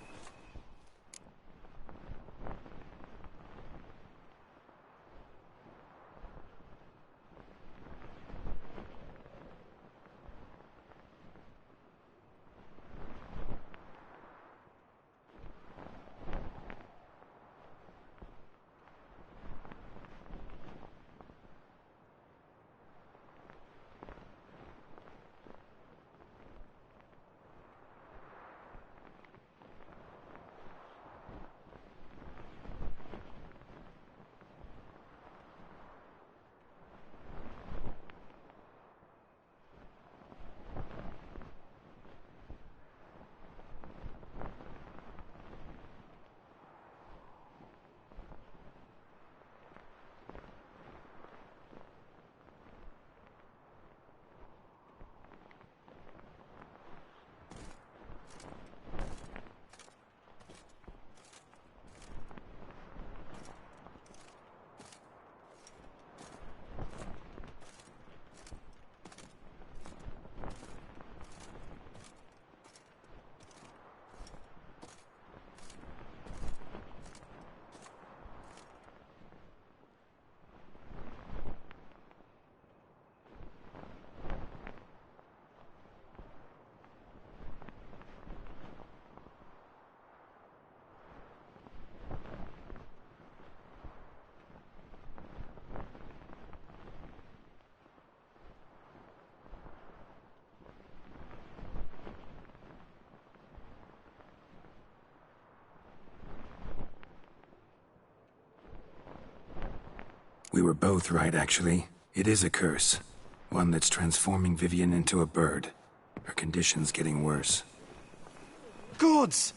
We were both right, actually. It is a curse. One that's transforming Vivian into a bird. Her condition's getting worse. Gods!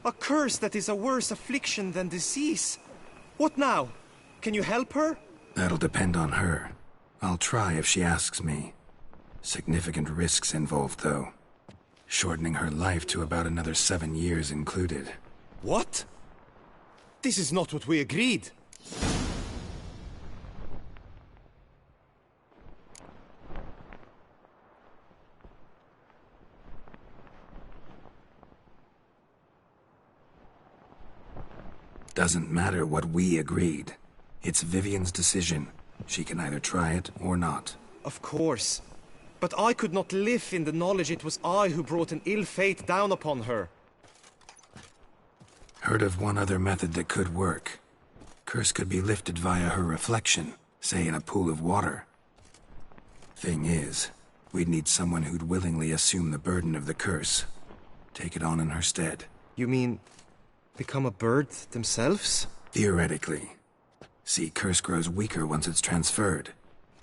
A curse that is a worse affliction than disease. What now? Can you help her? That'll depend on her. I'll try if she asks me. Significant risks involved, though. Shortening her life to about another 7 years included. What? This is not what we agreed. Doesn't matter what we agreed. It's Vivian's decision. She can either try it or not. Of course. But I could not live in the knowledge it was I who brought an ill fate down upon her. Heard of one other method that could work. Curse could be lifted via her reflection, say in a pool of water. Thing is, we'd need someone who'd willingly assume the burden of the curse. Take it on in her stead. You mean become a bird themselves? Theoretically. See, curse grows weaker once it's transferred.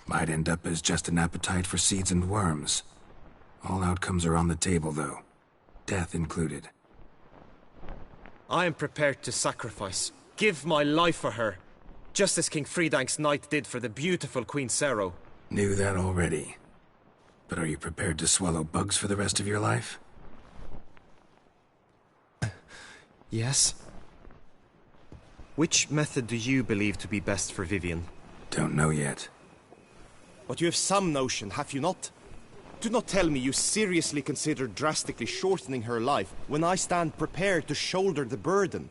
Might end up as just an appetite for seeds and worms. All outcomes are on the table, though. Death included. I am prepared to sacrifice. Give my life for her. Just as King Fridank's knight did for the beautiful Queen Sero. Knew that already. But are you prepared to swallow bugs for the rest of your life? Yes. Which method do you believe to be best for Vivian? Don't know yet. But you have some notion, have you not? Do not tell me you seriously consider drastically shortening her life when I stand prepared to shoulder the burden.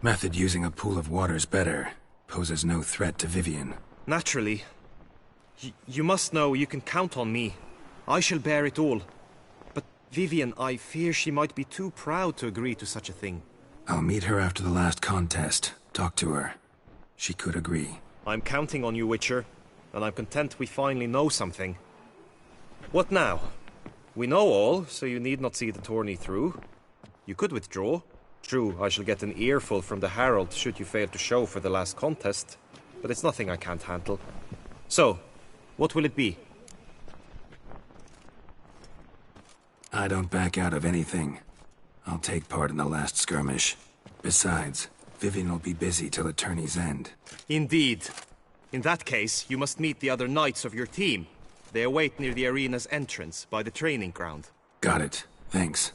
Method using a pool of water's better. Poses no threat to Vivian. Naturally. You must know you can count on me. I shall bear it all. But Vivian, I fear she might be too proud to agree to such a thing. I'll meet her after the last contest. Talk to her. She could agree. I'm counting on you, Witcher. And I'm content we finally know something. What now? We know all, so you need not see the tourney through. You could withdraw. True, I shall get an earful from the Herald should you fail to show for the last contest, but it's nothing I can't handle. So, what will it be? I don't back out of anything. I'll take part in the last skirmish. Besides, Vivian will be busy till the tourney's end. Indeed. In that case, you must meet the other knights of your team. They await near the arena's entrance, by the training ground. Got it. Thanks.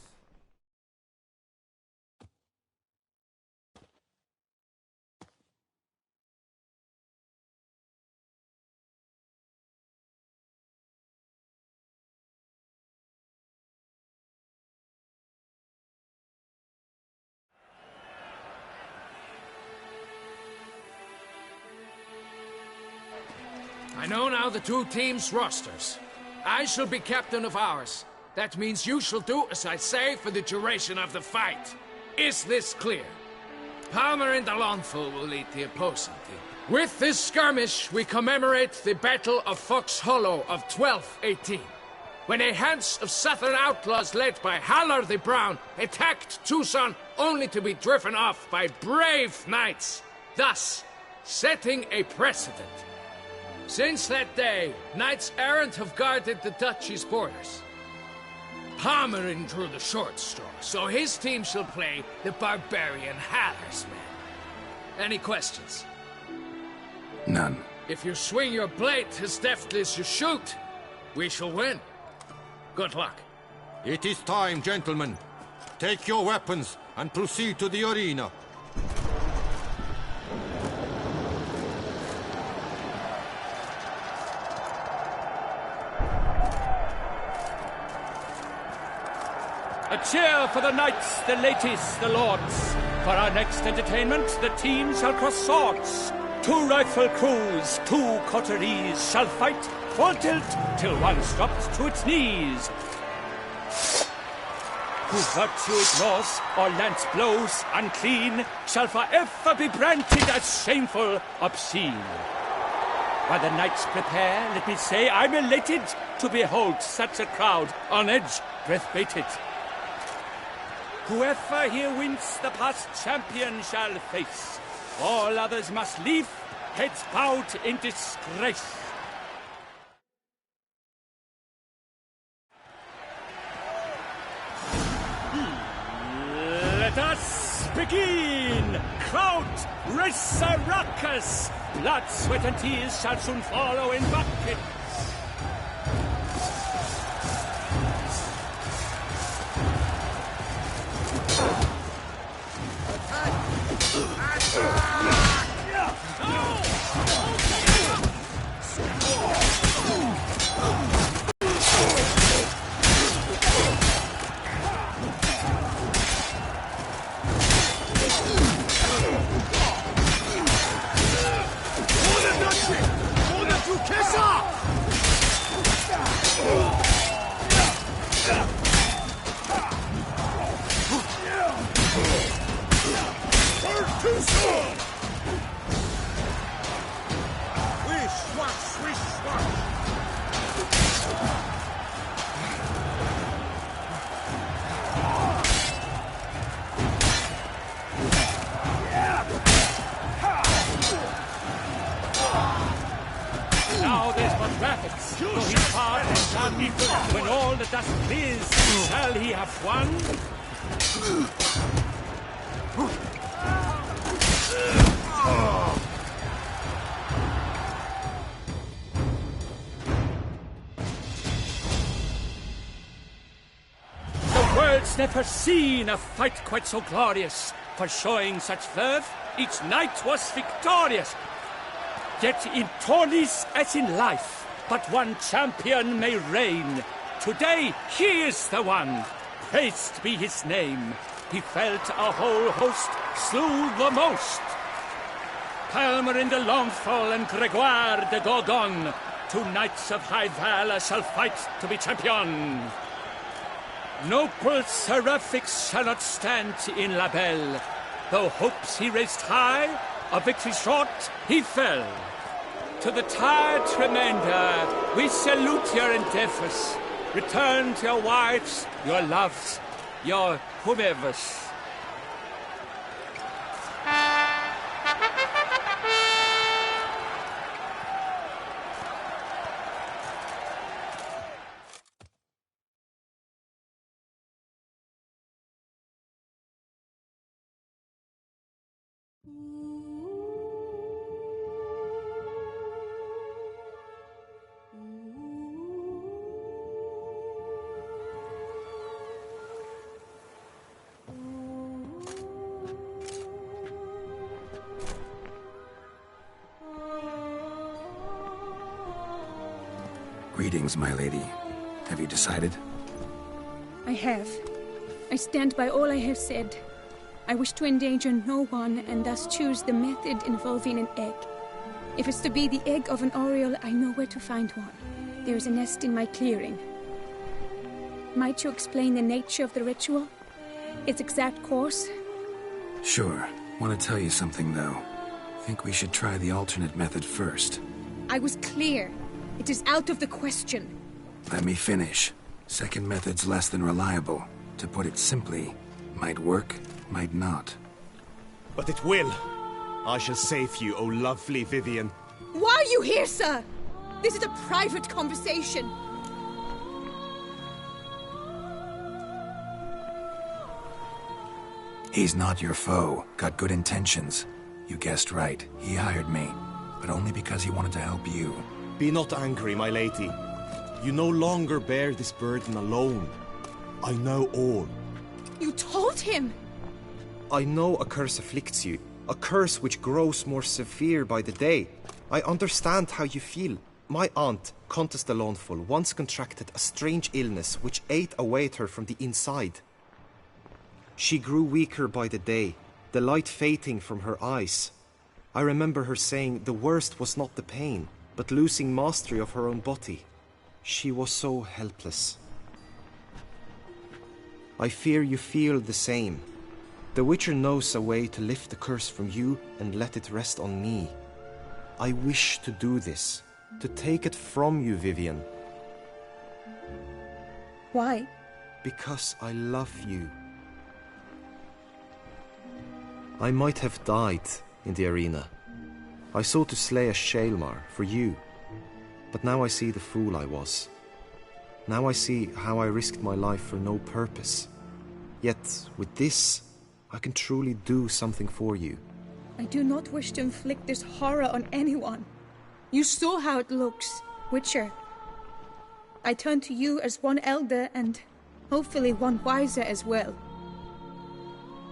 I know now the two teams' rosters. I shall be captain of ours. That means you shall do as I say for the duration of the fight. Is this clear? Palmer and Alonful will lead the opposing team. With this skirmish, we commemorate the Battle of Fox Hollow of 1218, when a Hans of Southern outlaws led by Halar the Brown attacked Tucson only to be driven off by brave knights, thus setting a precedent. Since that day, knights errant have guarded the duchy's borders. Palmerin drew the short straw, so his team shall play the barbarian Halar's men. Any questions? None. If you swing your blade as deftly as you shoot, we shall win. Good luck. It is time, gentlemen. Take your weapons and proceed to the arena. A cheer for the knights, the ladies, the lords. For our next entertainment, the teams shall cross swords. 2 rifle crews, 2 coteries shall fight full tilt till one drops to its knees. Who virtue ignores or lance blows unclean shall forever be branded as shameful, obscene. While the knights prepare, let me say I'm elated to behold such a crowd on edge, breath baited. Whoever here wins the past champion shall face. All others must leave, heads bowed in disgrace. Let us begin! Crowd, race a ruckus! Blood, sweat, and tears shall soon follow in buckets. Now there's but graphics, though he's far from equal. When all the dust clears, shall he have won? The world's never seen a fight quite so glorious. For showing such verve, each knight was victorious. Yet in tourneys as in life, but one champion may reign. Today he is the one. Praised be his name. He felt a whole host, slew the most. Palmer de Longfall and Gregoire de Gorgon, 2 knights of high valor shall fight to be champion. Noble seraphics shall not stand in La Belle. Though hopes he raised high, a victory short he fell. To the tired remainder, we salute your endeavors. Return to your wives, your loves, your whomevers. Greetings, my lady. Have you decided? I have. I stand by all I have said. I wish to endanger no one and thus choose the method involving an egg. If it's to be the egg of an oriole, I know where to find one. There is a nest in my clearing. Might you explain the nature of the ritual? Its exact course? Sure. Want to tell you something, though. Think we should try the alternate method first. I was clear. It is out of the question. Let me finish. Second method's less than reliable. To put it simply, might work, might not. But it will. I shall save you, O lovely Vivian. Why are you here, sir? This is a private conversation. He's not your foe. Got good intentions. You guessed right. He hired me. But only because he wanted to help you. Be not angry, my lady. You no longer bear this burden alone. I know all. You told him! I know a curse afflicts you, a curse which grows more severe by the day. I understand how you feel. My aunt, Countess de Launfal, once contracted a strange illness which ate away at her from the inside. She grew weaker by the day, the light fading from her eyes. I remember her saying the worst was not the pain, but losing mastery of her own body. She was so helpless. I fear you feel the same. The Witcher knows a way to lift the curse from you and let it rest on me. I wish to do this, to take it from you, Vivienne. Why? Because I love you. I might have died in the arena. I sought to slay a Shaelmar for you, but now I see the fool I was. Now I see how I risked my life for no purpose. Yet, with this, I can truly do something for you. I do not wish to inflict this horror on anyone. You saw how it looks, Witcher. I turn to you as one elder and hopefully one wiser as well.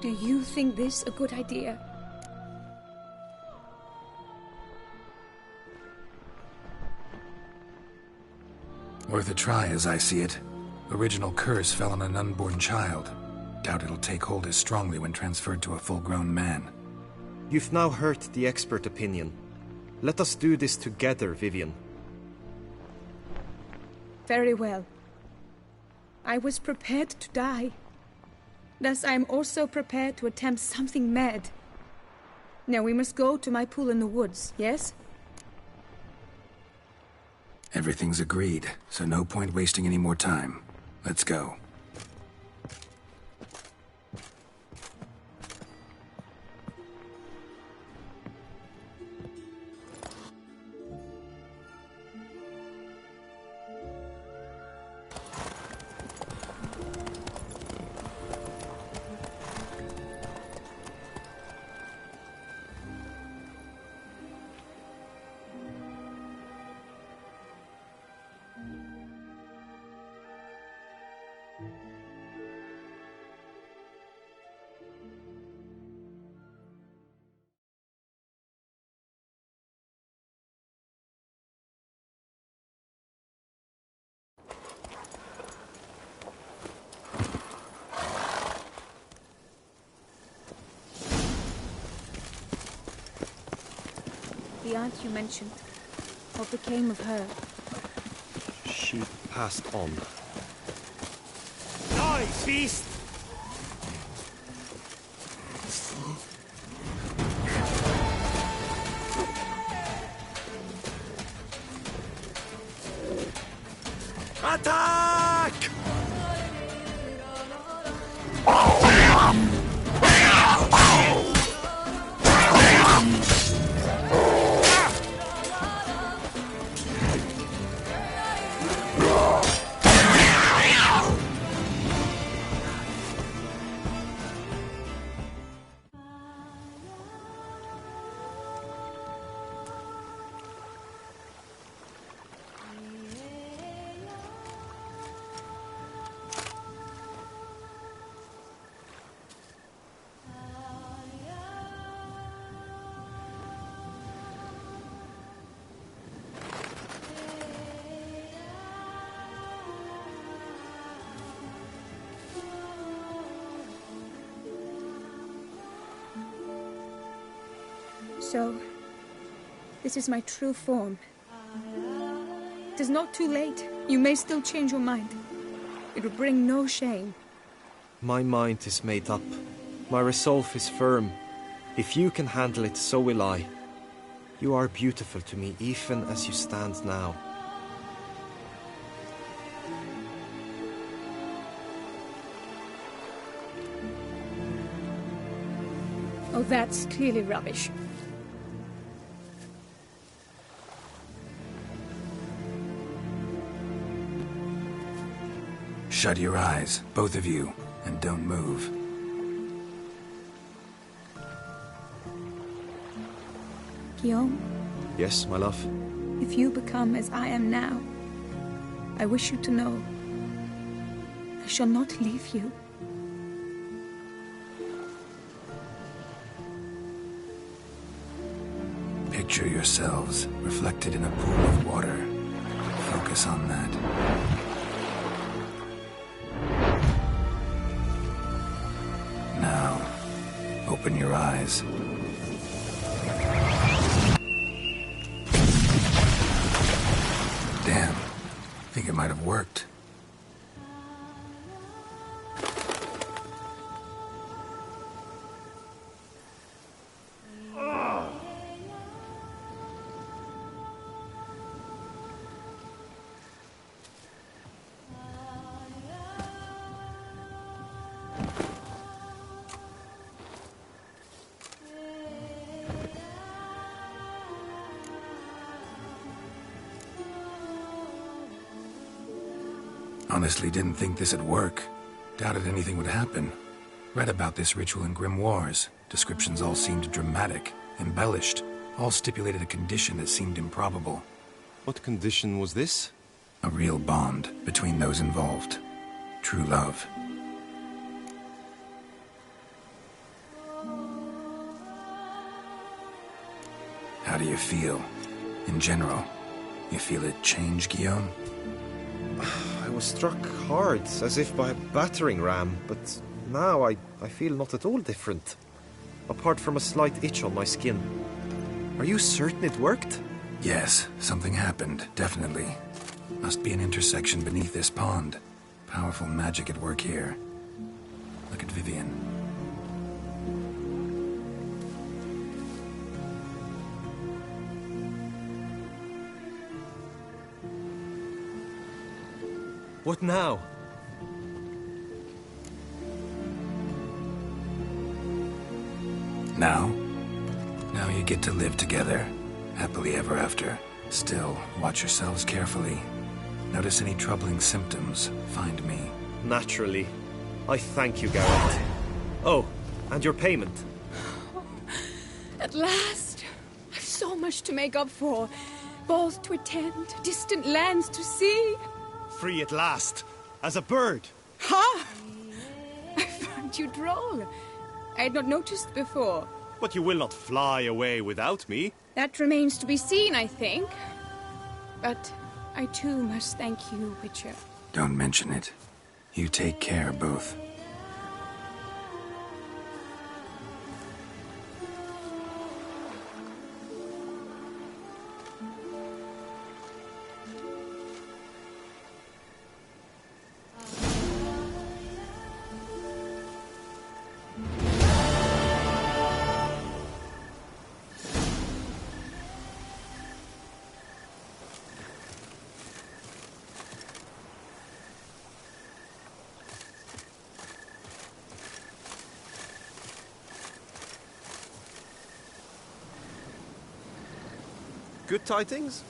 Do you think this a good idea? Worth a try, as I see it. Original curse fell on an unborn child. Doubt it'll take hold as strongly when transferred to a full-grown man. You've now heard the expert opinion. Let us do this together, Vivienne. Very well. I was prepared to die. Thus I am also prepared to attempt something mad. Now we must go to my pool in the woods, yes? Everything's agreed, so no point wasting any more time. Let's go. The aunt you mentioned. What became of her? She passed on. Die, beast! Attack! So, this is my true form. It is not too late. You may still change your mind. It will bring no shame. My mind is made up. My resolve is firm. If you can handle it, so will I. You are beautiful to me, even as you stand now. Oh, that's clearly rubbish. Shut your eyes, both of you, and don't move. Guillaume? Yes, my love? If you become as I am now, I wish you to know I shall not leave you. Picture yourselves reflected in a pool of water. Focus on that. Now, open your eyes. Damn. Think it might have worked. Honestly, didn't think this'd work. Doubted anything would happen. Read about this ritual in grimoires. Descriptions all seemed dramatic, embellished. All stipulated a condition that seemed improbable. What condition was this? A real bond between those involved. True love. How do you feel? In general, you feel it change, Guillaume? I was struck hard, as if by a battering ram, but now I feel not at all different. Apart from a slight itch on my skin. Are you certain it worked? Yes, something happened, definitely. Must be an intersection beneath this pond. Powerful magic at work here. Look at Vivian. What now? Now? Now you get to live together. Happily ever after. Still, watch yourselves carefully. Notice any troubling symptoms, find me. Naturally. I thank you, Geralt. Oh, and your payment. At last! I've so much to make up for. Balls to attend, distant lands to see. Free at last, as a bird. Ha! I found you droll. I had not noticed before. But you will not fly away without me. That remains to be seen, I think. But I too must thank you, Witcher. Don't mention it. You take care, both. Good tidings?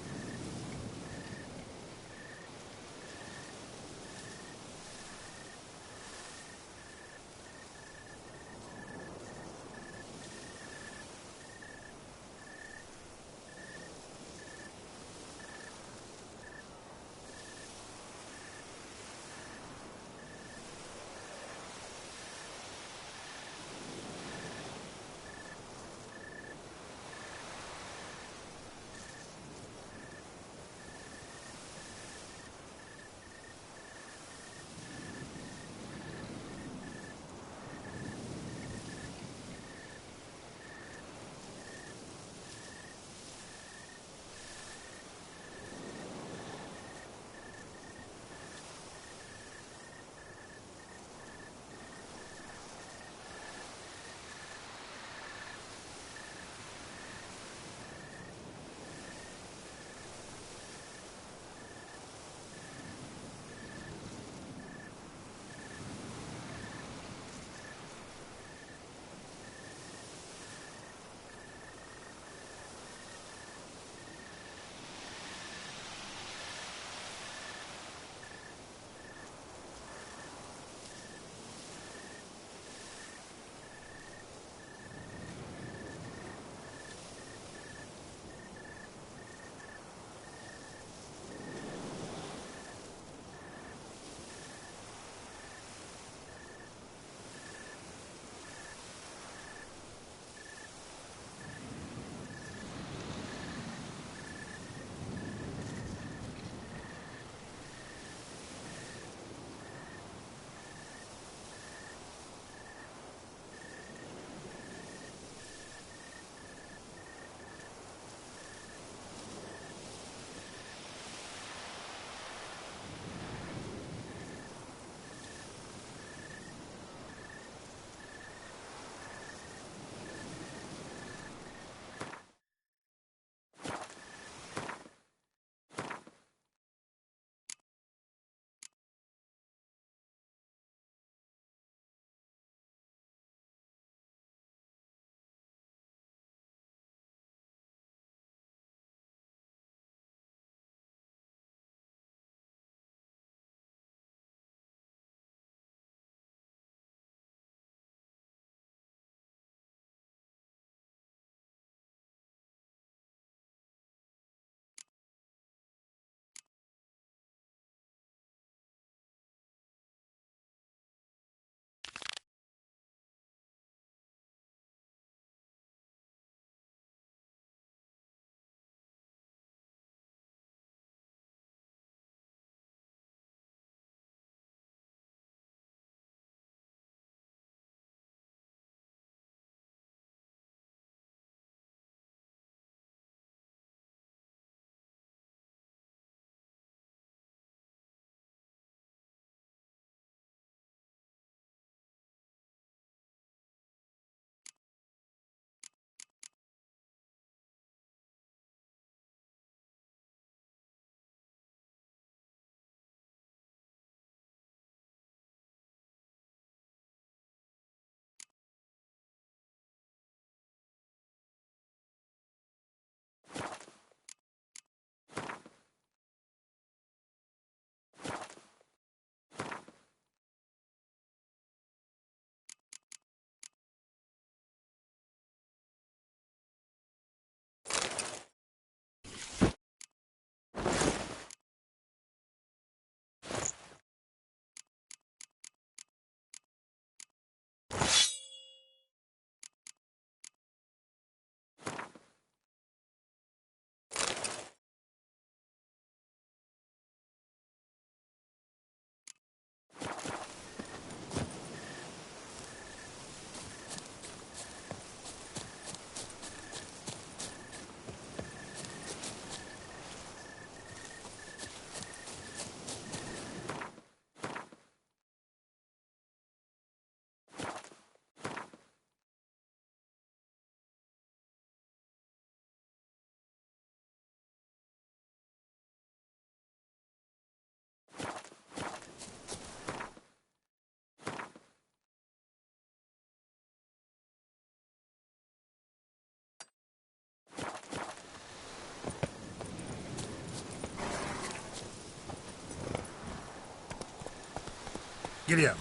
Giddy up.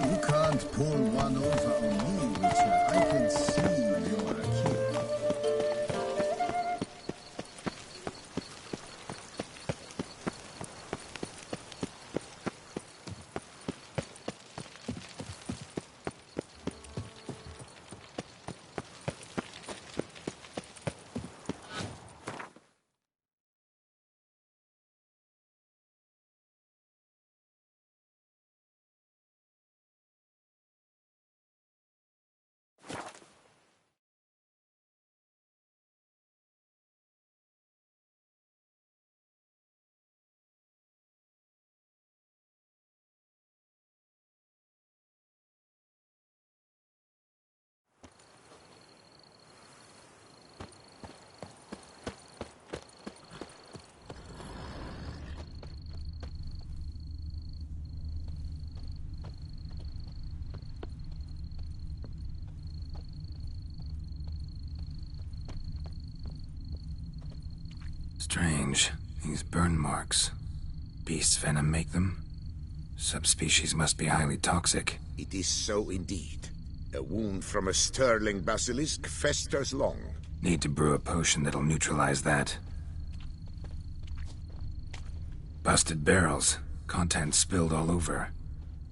You can't pull one over on me, Witcher. I can see you're a kid. Strange. These burn marks. Beast's venom make them? Subspecies must be highly toxic. It is so indeed. A wound from a sterling basilisk festers long. Need to brew a potion that'll neutralize that. Busted barrels. Contents spilled all over.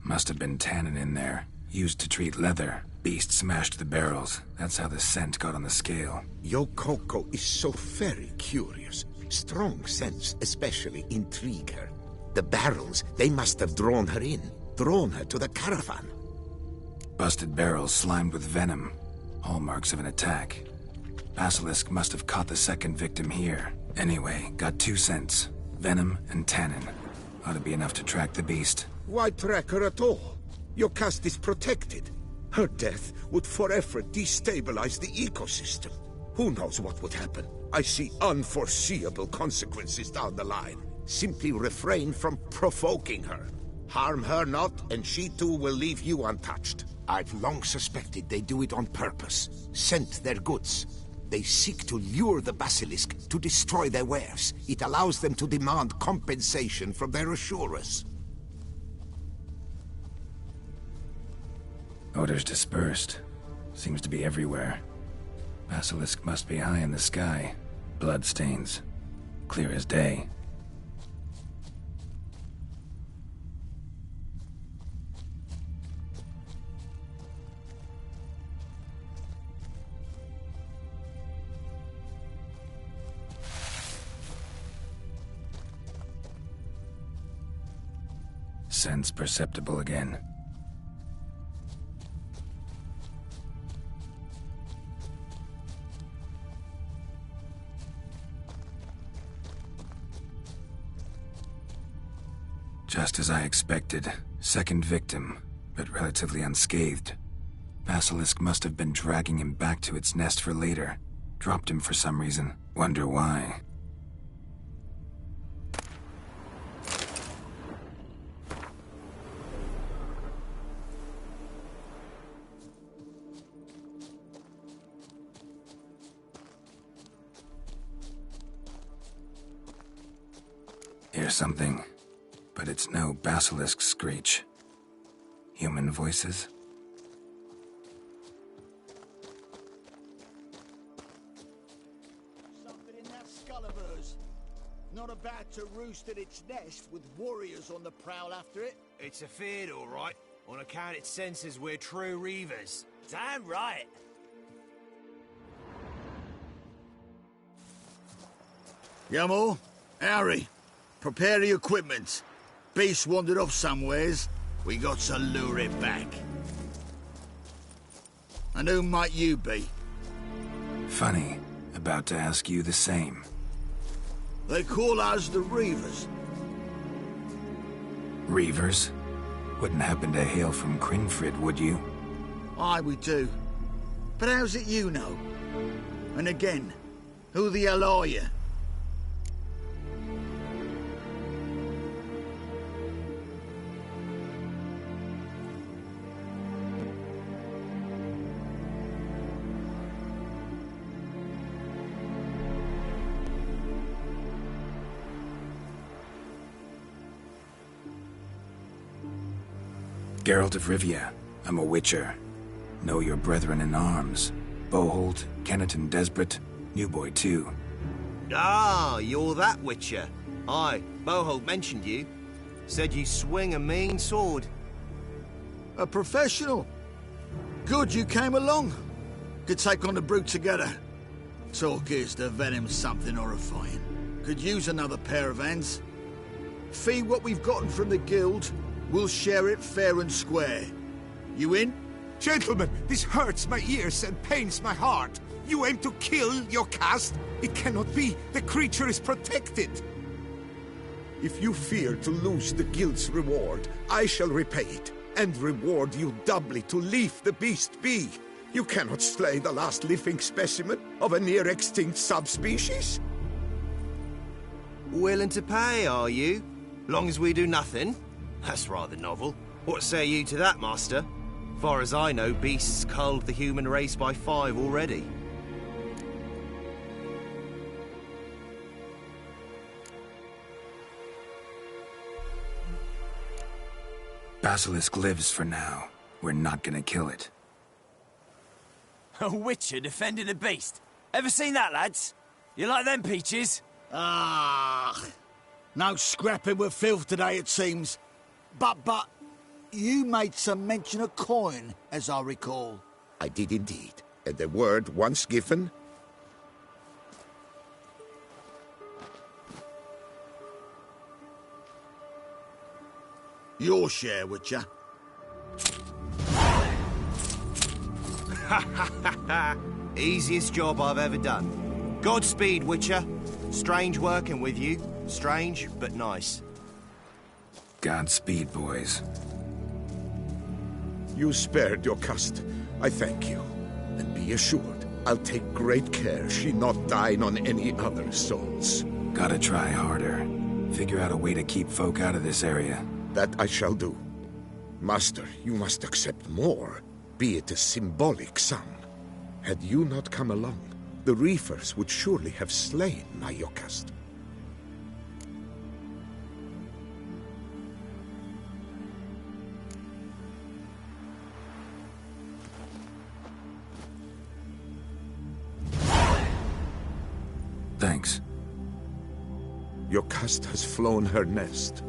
Must have been tannin in there. Used to treat leather. Beast smashed the barrels. That's how the scent got on the scale. Yokoko is so very curious. Strong scents especially intrigue her. The barrels, they must have drawn her in. Drawn her to the caravan. Busted barrels slimed with venom. Hallmarks of an attack. Basilisk must have caught the second victim here. Anyway, got 2 scents. Venom and tannin. Ought to be enough to track the beast. Why track her at all? Your caste is protected. Her death would forever destabilize the ecosystem. Who knows what would happen? I see unforeseeable consequences down the line. Simply refrain from provoking her. Harm her not, and she too will leave you untouched. I've long suspected they do it on purpose. Scent their goods. They seek to lure the basilisk to destroy their wares. It allows them to demand compensation from their assurers. Odors dispersed. Seems to be everywhere. Basilisk must be high in the sky. Blood stains. Clear as day. Sense perceptible again. Just as I expected. Second victim, but relatively unscathed. Basilisk must have been dragging him back to its nest for later. Dropped him for some reason. Wonder why. Hear something. But it's no basilisk screech. Human voices? Something in that skull of hers. Not about to roost at its nest with warriors on the prowl after it. It's a feared, all right. On account it senses we're true reavers. Damn right. Yamo, Harry, prepare the equipment. Beast wandered off somewheres. We got to lure it back. And who might you be? Funny. About to ask you the same. They call us the Reavers. Reavers? Wouldn't happen to hail from Crinfrid, would you? Aye, we do. But how's it you know? And again, Who the hell are you? Geralt of Rivia. I'm a Witcher. Know your brethren in arms. Boholt, Kenneton Desperate, New Boy too. Ah, you're that Witcher. Aye, Boholt mentioned you. Said you swing a mean sword. A professional. Good you came along. Could take on the brute together. Talk is the venom's something horrifying. Could use another pair of hands. Fee what we've gotten from the guild. We'll share it fair and square. You in? Gentlemen, this hurts my ears and pains my heart. You aim to kill your caste? It cannot be. The creature is protected. If you fear to lose the guild's reward, I shall repay it, and reward you doubly to leave the beast be. You cannot slay the last living specimen of a near-extinct subspecies. Willing to pay, are you? Long as we do nothing? That's rather novel. What say you to that, master? Far as I know, beasts culled the human race by 5 already. Basilisk lives for now. We're not gonna kill it. A Witcher defending a beast. Ever seen that, lads? You like them peaches? Ah, no scrapping with filth today, it seems. But, you made some mention of coin, as I recall. I did indeed. And the word once given... Your share, Witcher. Easiest job I've ever done. Godspeed, Witcher. Strange working with you. Strange, but nice. Godspeed, boys. You spared your caste. I thank you. And be assured, I'll take great care she not dine on any other souls. Gotta try harder. Figure out a way to keep folk out of this area. That I shall do. Master, you must accept more, be it a symbolic sum. Had you not come along, the Reefers would surely have slain my Yokast. Thanks. Yokast has flown her nest.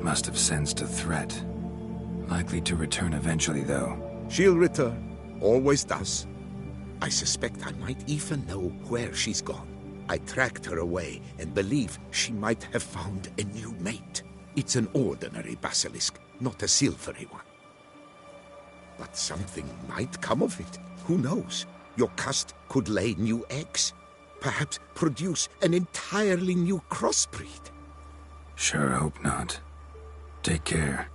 Must have sensed a threat. Likely to return eventually, though. She'll return. Always does. I suspect I might even know where she's gone. I tracked her away and believe she might have found a new mate. It's an ordinary basilisk, not a silvery one. But something might come of it. Who knows? Yokast could lay new eggs. Perhaps produce an entirely new crossbreed. Sure hope not. Take care.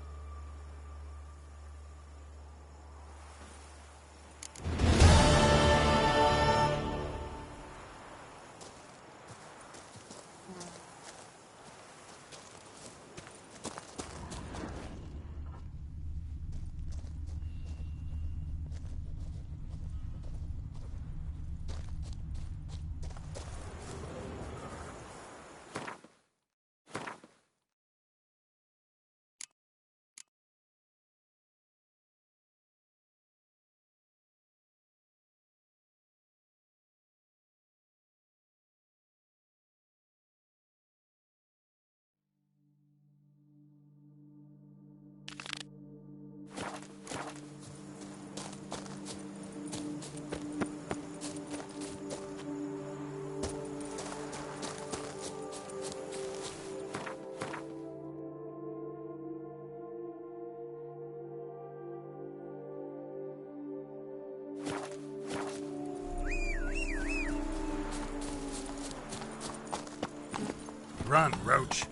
Run, Roach.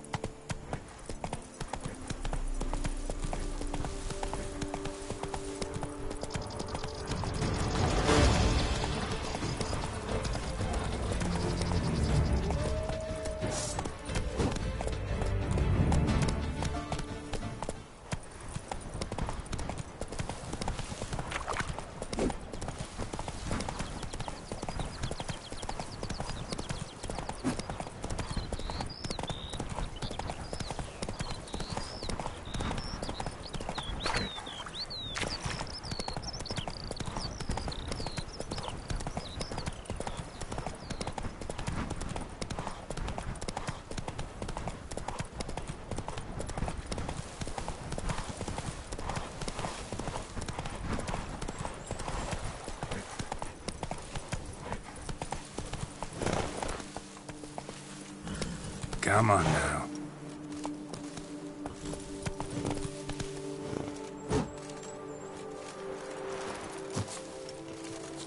Come on now.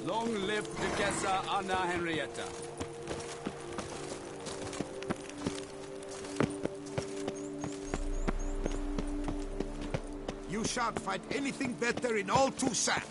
Long live Duchessa Anna Henrietta. You shan't find anything better in all Toussaint.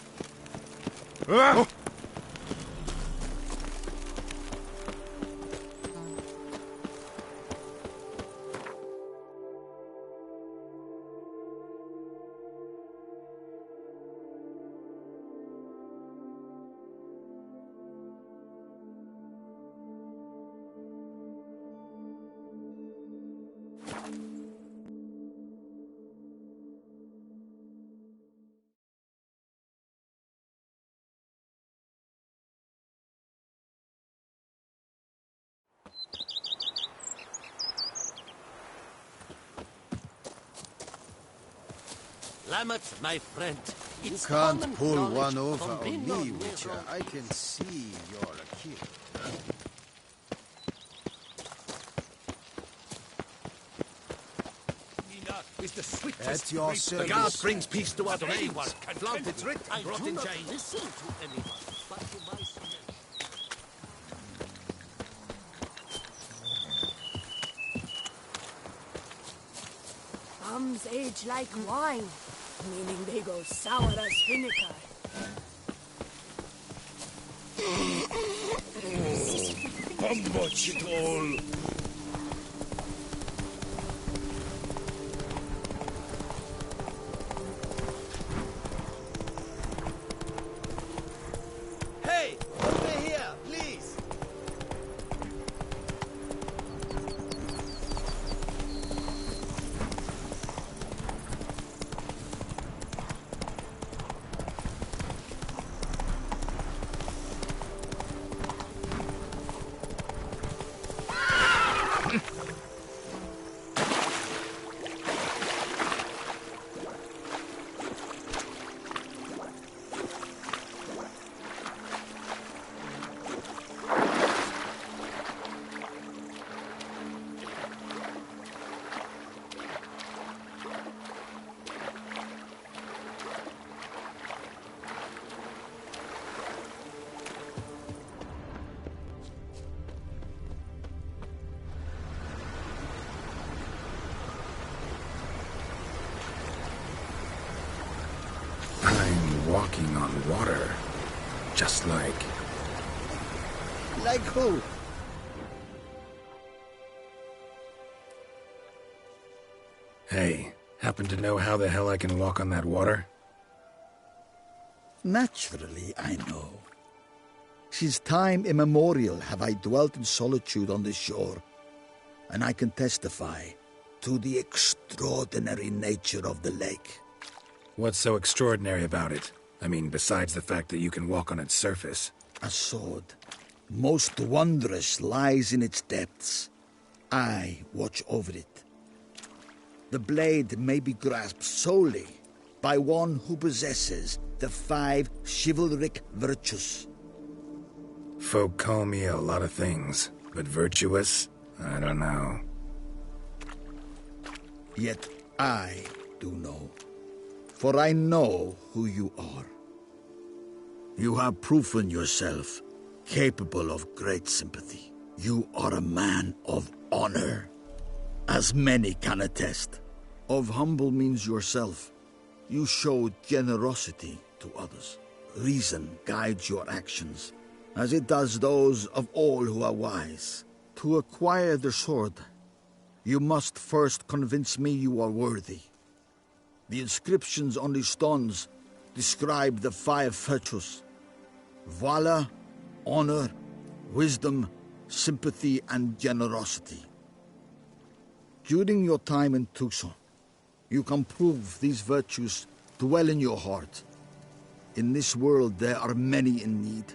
Lamoth, my friend. You can't pull one over on me, Witcher. I can see you're a kid. Is the swiftest. At your The guard service. brings peace to our domains. can Flouted its writ, I brought do in not chains. listen to anyone, but to myself. Bums age like wine, meaning they go sour as vinegar. How much it all? Hey! Over here, please! I'm walking on water. Just like... Like who? Hey, happen to know how the hell I can walk on that water? Naturally, I know. Since time immemorial have I dwelt in solitude on this shore, and I can testify to the extraordinary nature of the lake. What's so extraordinary about it? I mean, besides the fact that you can walk on its surface. A sword, most wondrous, lies in its depths. I watch over it. The blade may be grasped solely by one who possesses the 5 chivalric virtues. Folk call me a lot of things, but virtuous? I don't know. Yet I do know. For I know who you are. You have proven yourself capable of great sympathy. You are a man of honor, as many can attest. Of humble means yourself. You show generosity to others. Reason guides your actions, as it does those of all who are wise. To acquire the sword, you must first convince me you are worthy. The inscriptions on the stones describe the 5 virtues: valor, honor, wisdom, sympathy, and generosity. During your time in Toussaint, you can prove these virtues dwell in your heart. In this world there are many in need.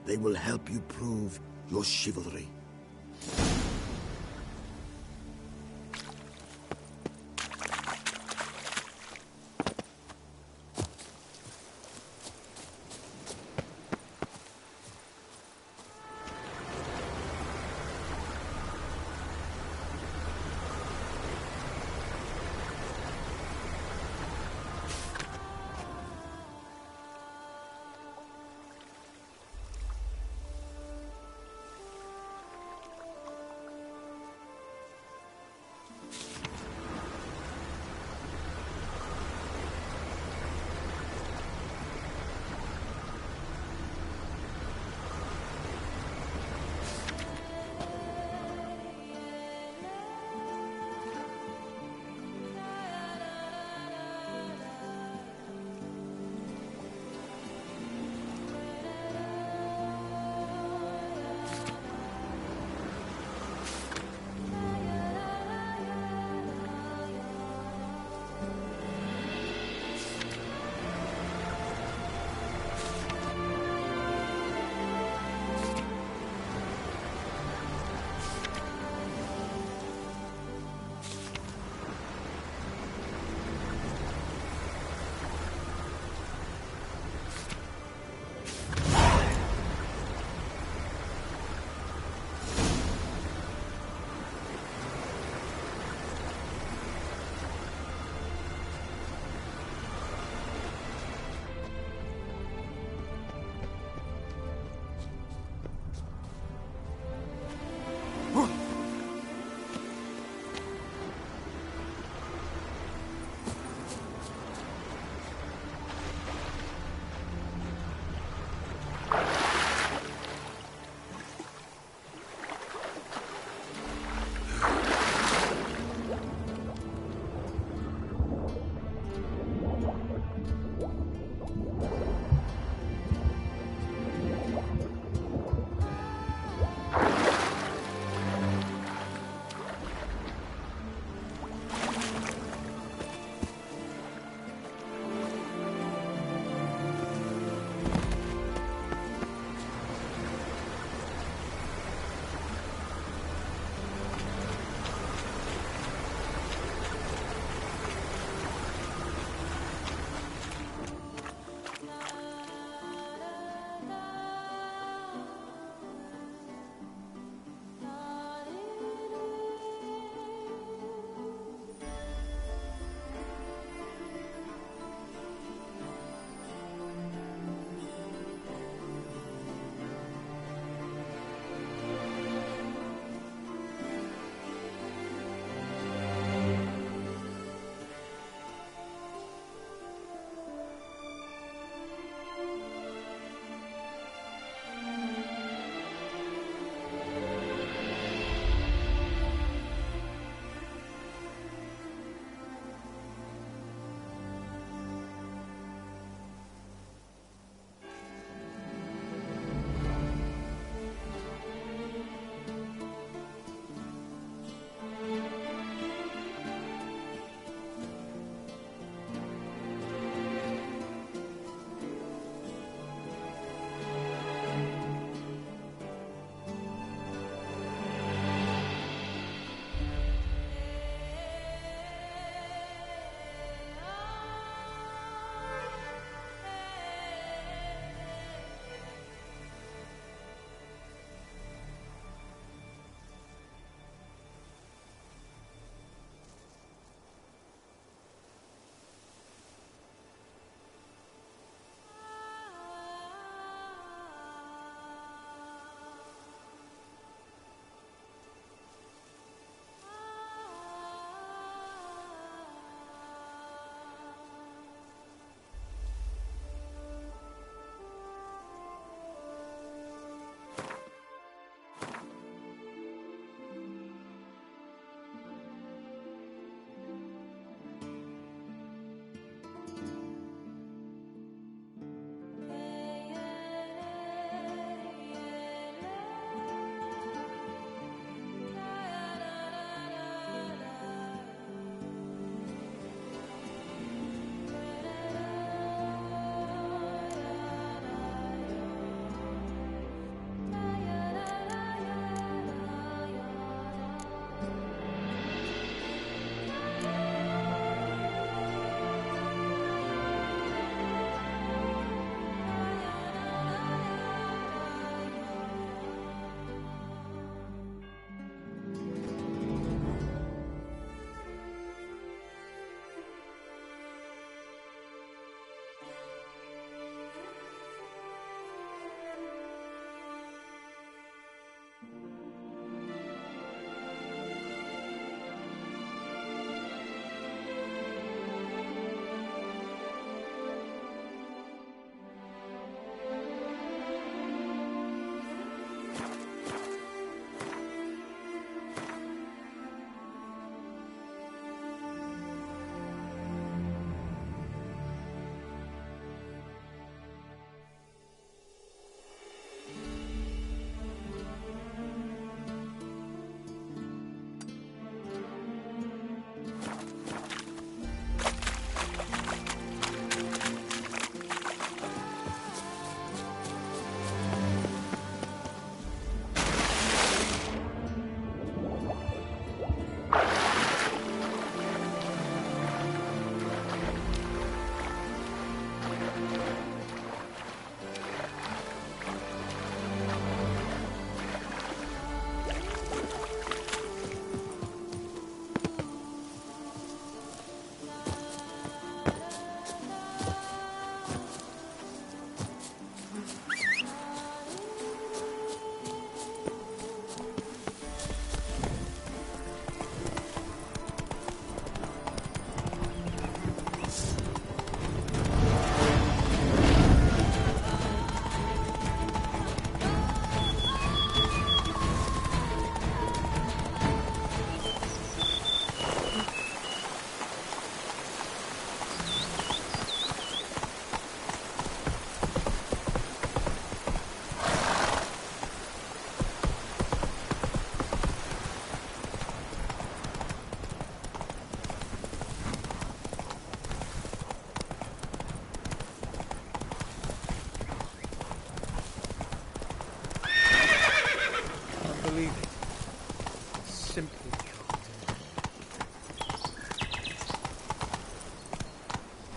They will help you prove your chivalry.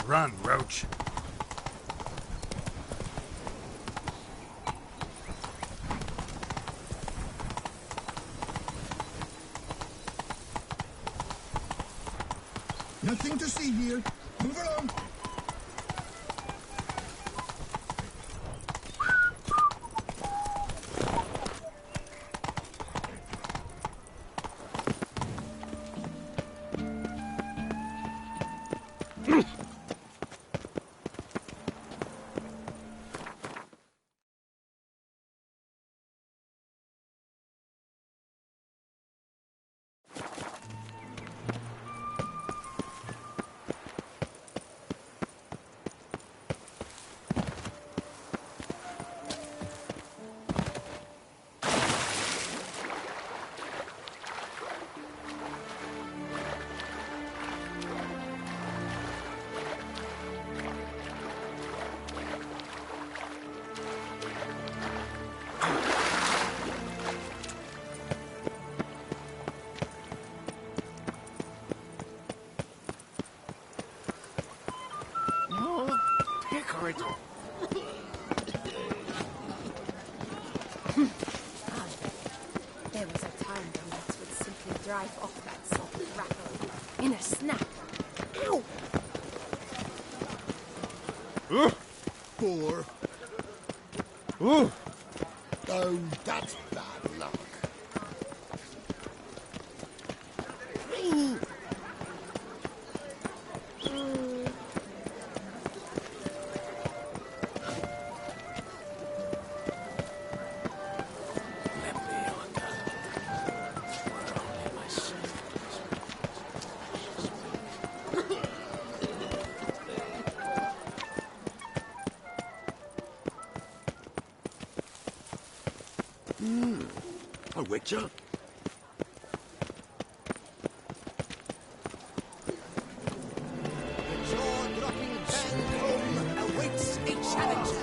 Run, Roach. Nothing to see here. Move along. There was a time when rats would simply drive off that salty rattle in a snap. Ow! Poor. Ooh. Oh, that's bad luck. A witcher? Jaw-dropping Bancombe awaits a challenger.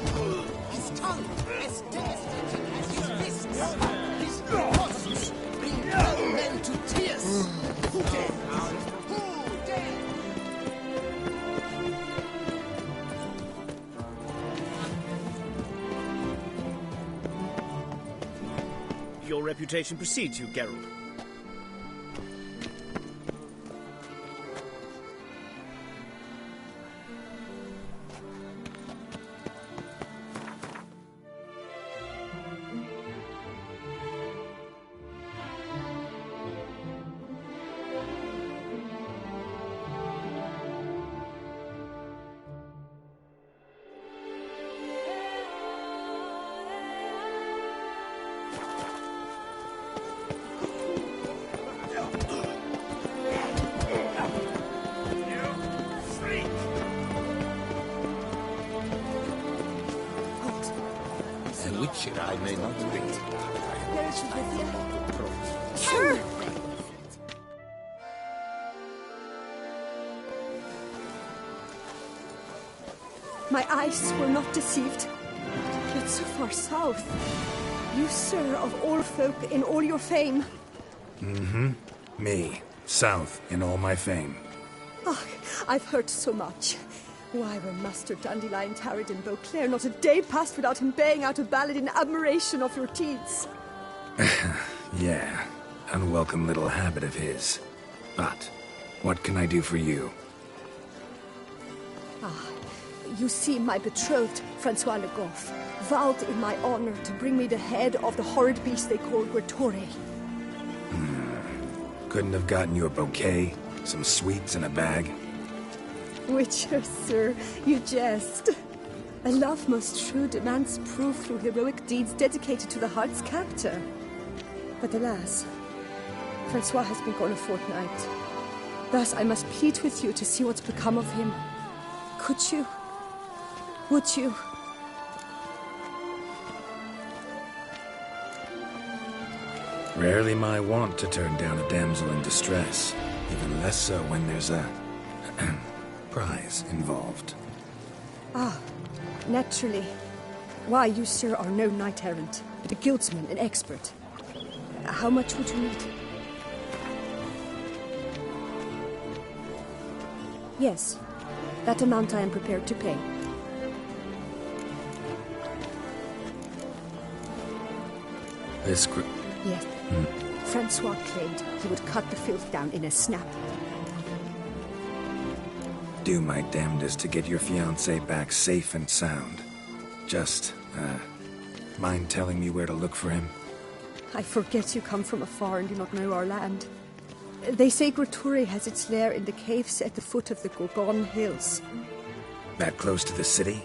His tongue as devastating as his fists. His thrusts bring young men to tears. Who dares? Who dares? Your reputation precedes you, Geralt. A witcher I may not be. Sir! My eyes were not deceived. Yet so far south. You, sir, of all folk in all your fame. Mm-hmm. Me. South in all my fame. Oh, I've heard so much. Why were Master Dandelion tarried in Beauclair? Not a day passed without him baying out a ballad in admiration of your deeds. Yeah, unwelcome little habit of his. But what can I do for you? You see, my betrothed, Francois Le Goff, vowed in my honor to bring me the head of the horrid beast they call Guertore. Couldn't have gotten you a bouquet, some sweets in a bag? Witcher, sir, you jest. A love most true demands proof through heroic deeds dedicated to the heart's captor. But alas, Francois has been gone a fortnight. Thus I must plead with you to see what's become of him. Could you? Would you? Rarely my wont to turn down a damsel in distress. Even less so when there's a prize involved. Ah, naturally. Why, you, sir, are no knight-errant, but a guildsman, an expert. How much would you need? Yes, That amount I am prepared to pay. This Yes. Francois claimed he would cut the filth down in a snap. Do my damnedest to get your fiancé back safe and sound. Just, mind telling me where to look for him? I forget you come from afar and do not know our land. They say Groturi has its lair in the caves at the foot of the Gorgon Hills. That close to the city?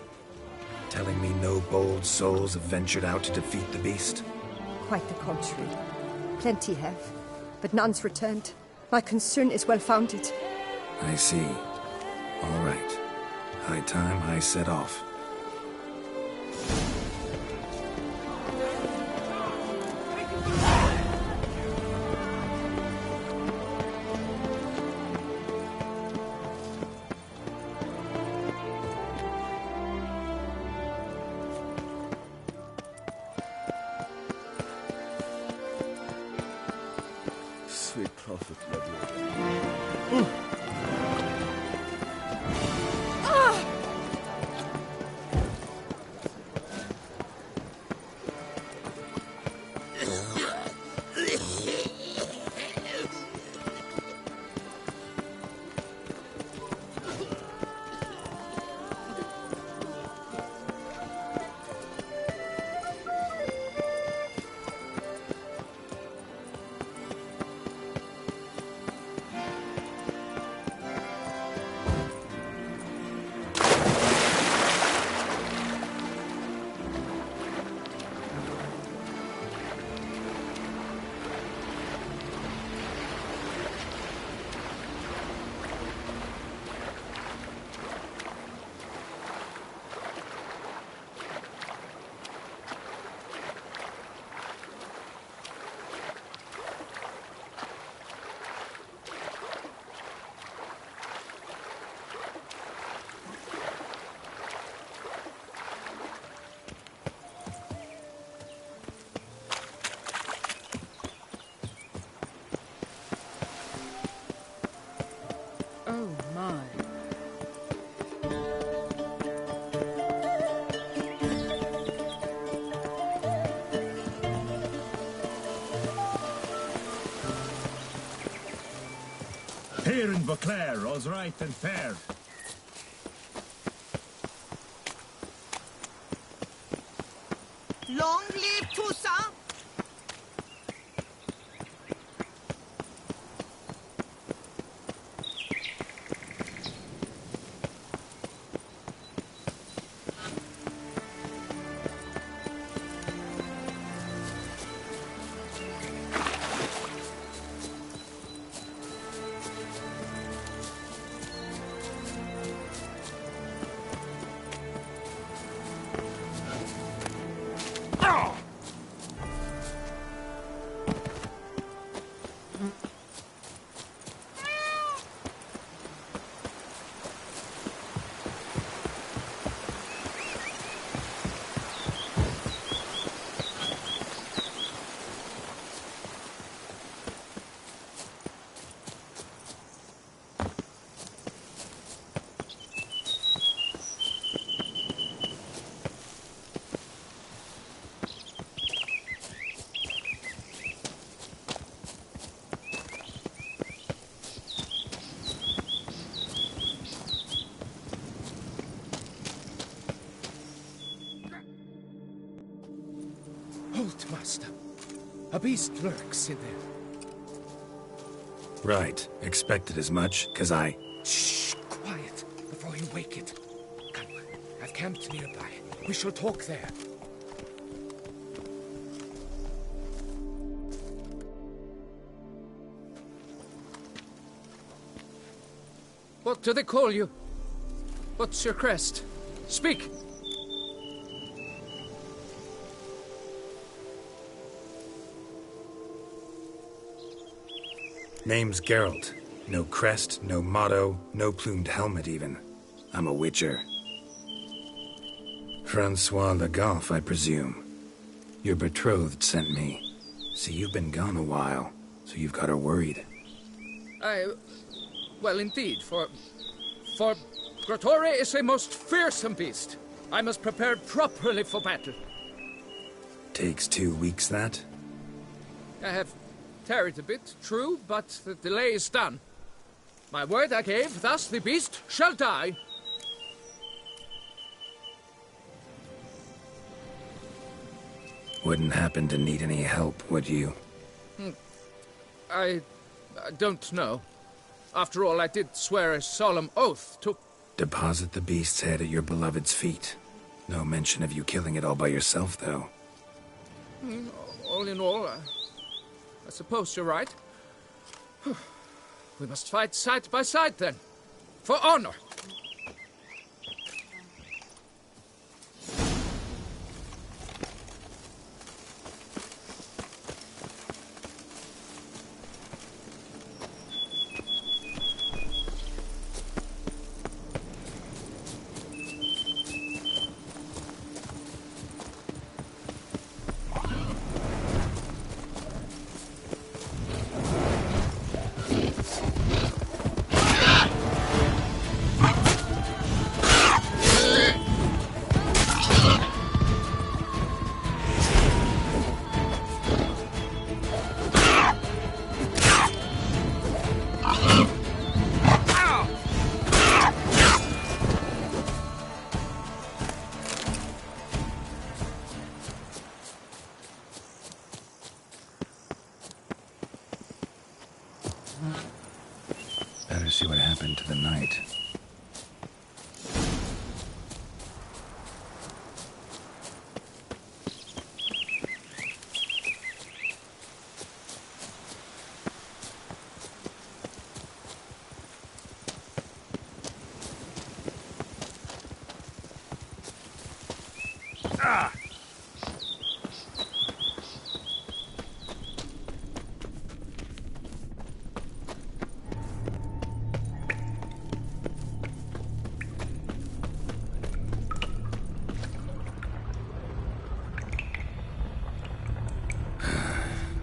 Telling me no bold souls have ventured out to defeat the beast? Quite the contrary. Plenty have, but none's returned. My concern is well-founded. I see. All right. High time I set off. Sweet prophet, Lord. Oh, my. Here in Beauclair, all's right and fair. Long live Toussaint! Halt, master. A beast lurks in there. Right. Expected as much, 'cause I... Shh! Quiet, before you wake it. Come, I've camped nearby. We shall talk there. What do they call you? What's your crest? Speak! Name's Geralt. No crest, no motto, no plumed helmet even. I'm a witcher. Francois Le Goff, I presume. Your betrothed sent me. See, you've been gone a while, so you've got her worried. Well, indeed, for Grotore is a most fearsome beast. I must prepare properly for battle. Takes 2 weeks, that? I have tarried a bit, true, but the delay is done. My word I gave, thus the beast shall die. Wouldn't happen to need any help, would you? I don't know. After all, I did swear a solemn oath to... Deposit the beast's head at your beloved's feet. No mention of you killing it all by yourself, though. All in all, I suppose you're right. We must fight side by side, then. For honor. Better see what happened to the knight.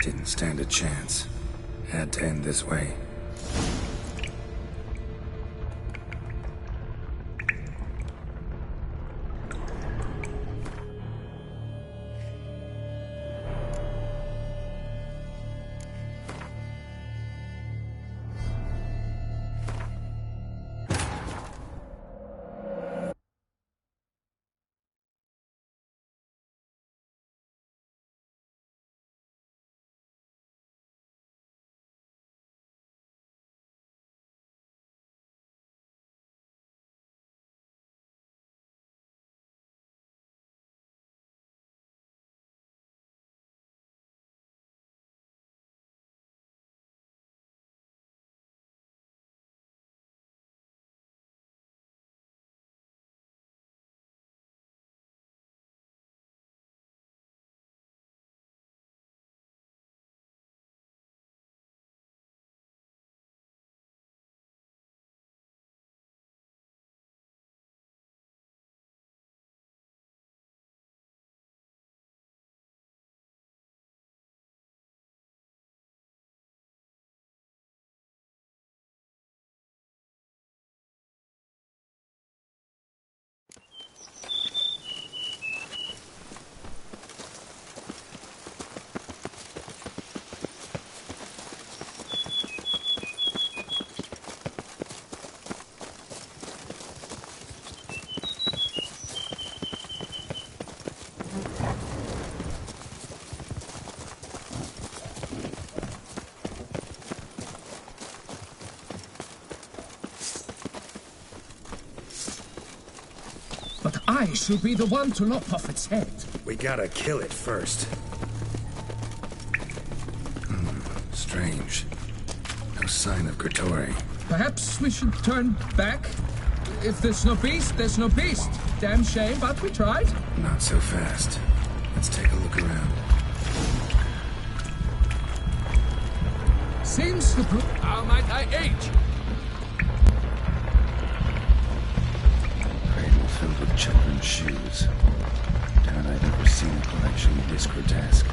Didn't stand a chance. Had to end this way. I should be the one to lop off its head. We gotta kill it first. Strange. No sign of Grotore. Perhaps we should turn back? If there's no beast, there's no beast. Damn shame, but we tried. Not so fast. Let's take a look around. Seems the... How might I aid you? Filled with children's shoes. Doubt I've ever seen a collection this grotesque.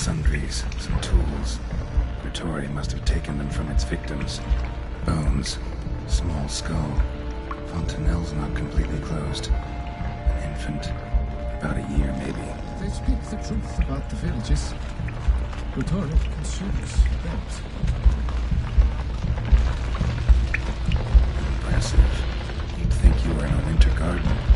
sundries, some tools. Praetori must have taken them from its victims. Bones, small skull. Fontanelle's not completely closed. An infant, about a year maybe. They speak the truth about the villages. Praetori consumes that. Impressive. You'd think you were in a winter garden.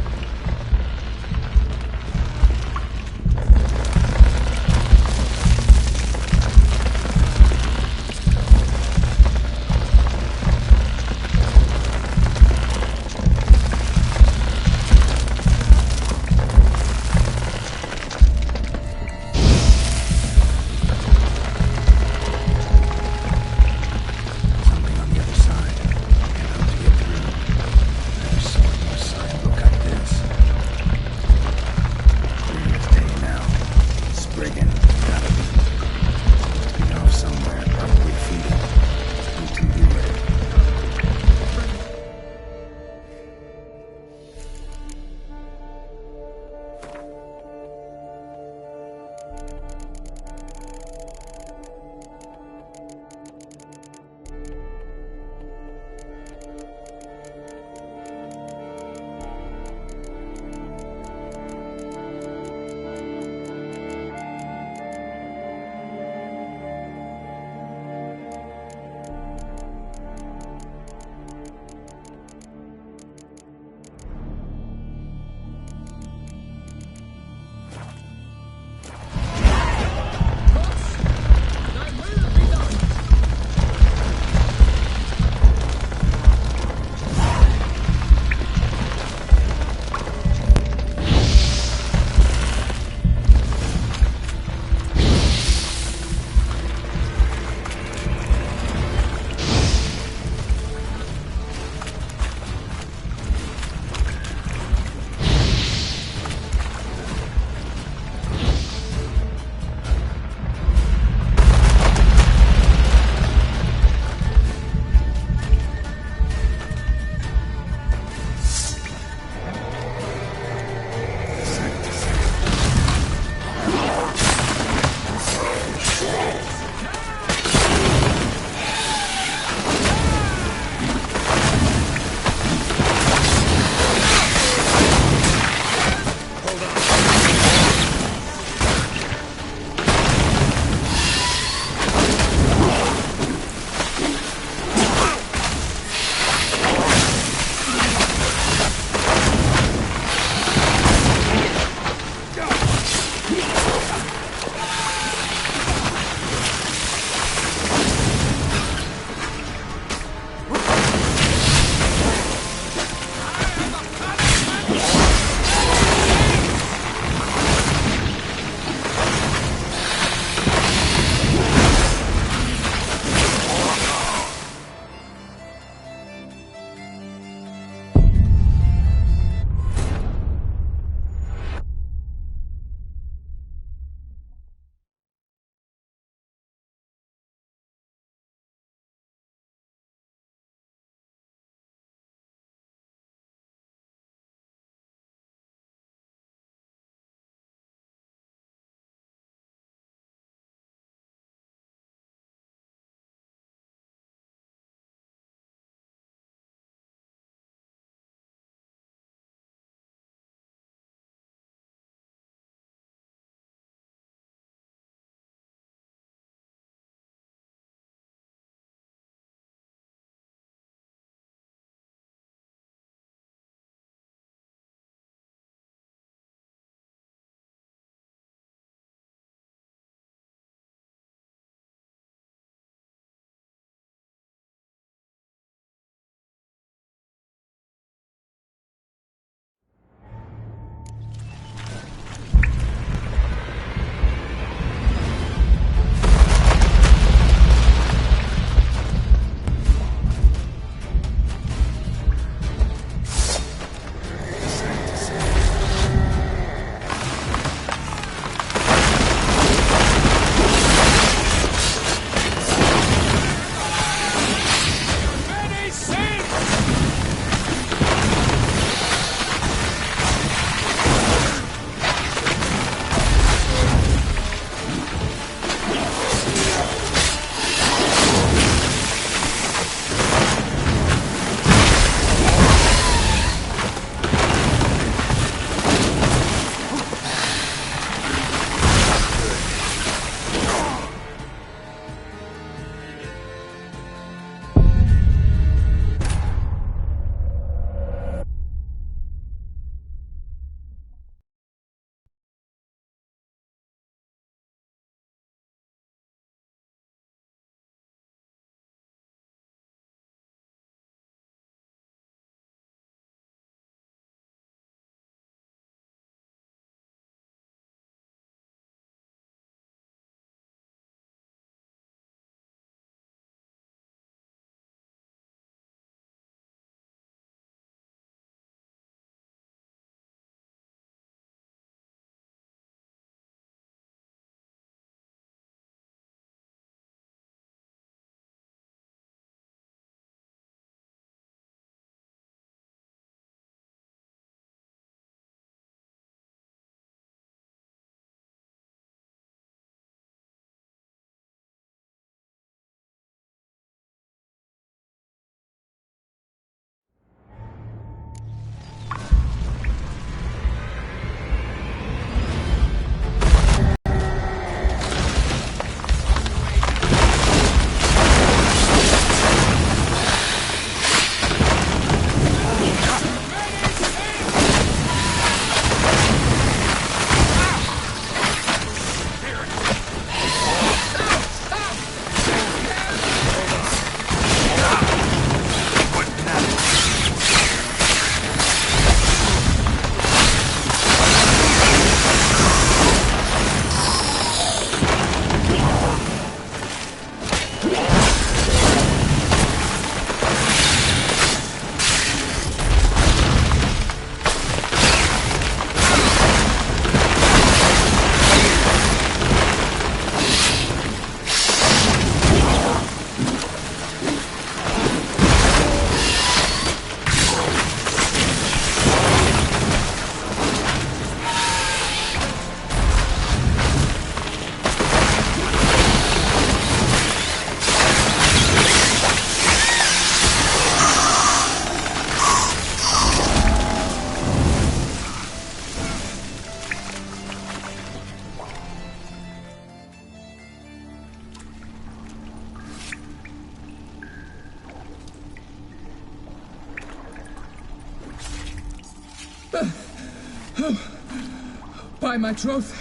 By my troth,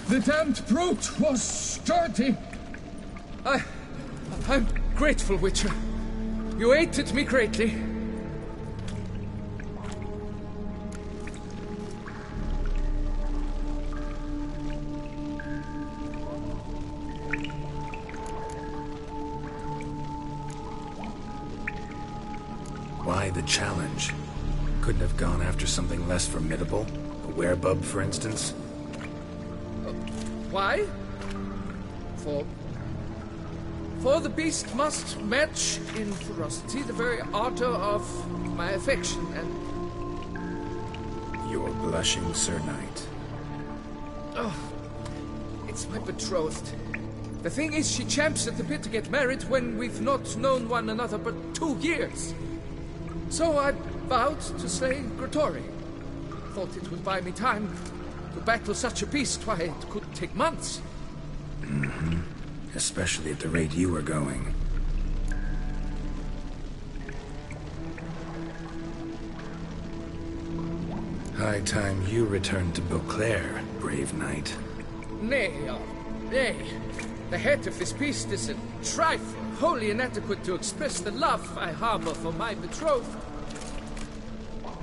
the damned brute was sturdy. I'm grateful, Witcher. You aided me greatly. Why the challenge? Couldn't have gone after something less formidable? A werebub, for instance? Why? For the beast must match in ferocity the very ardor of my affection, and... You're blushing, Sir Knight. Oh, it's my betrothed. The thing is, she champs at the bit to get married when we've not known one another but 2 years. So I vowed to slay Gratory. Thought it would buy me time to battle such a beast. Why, it could take months. Mm-hmm. Especially at the rate you were going. High time you returned to Beauclair, brave knight. Nay, nay. The head of this beast is a trifle, wholly inadequate to express the love I harbor for my betrothed.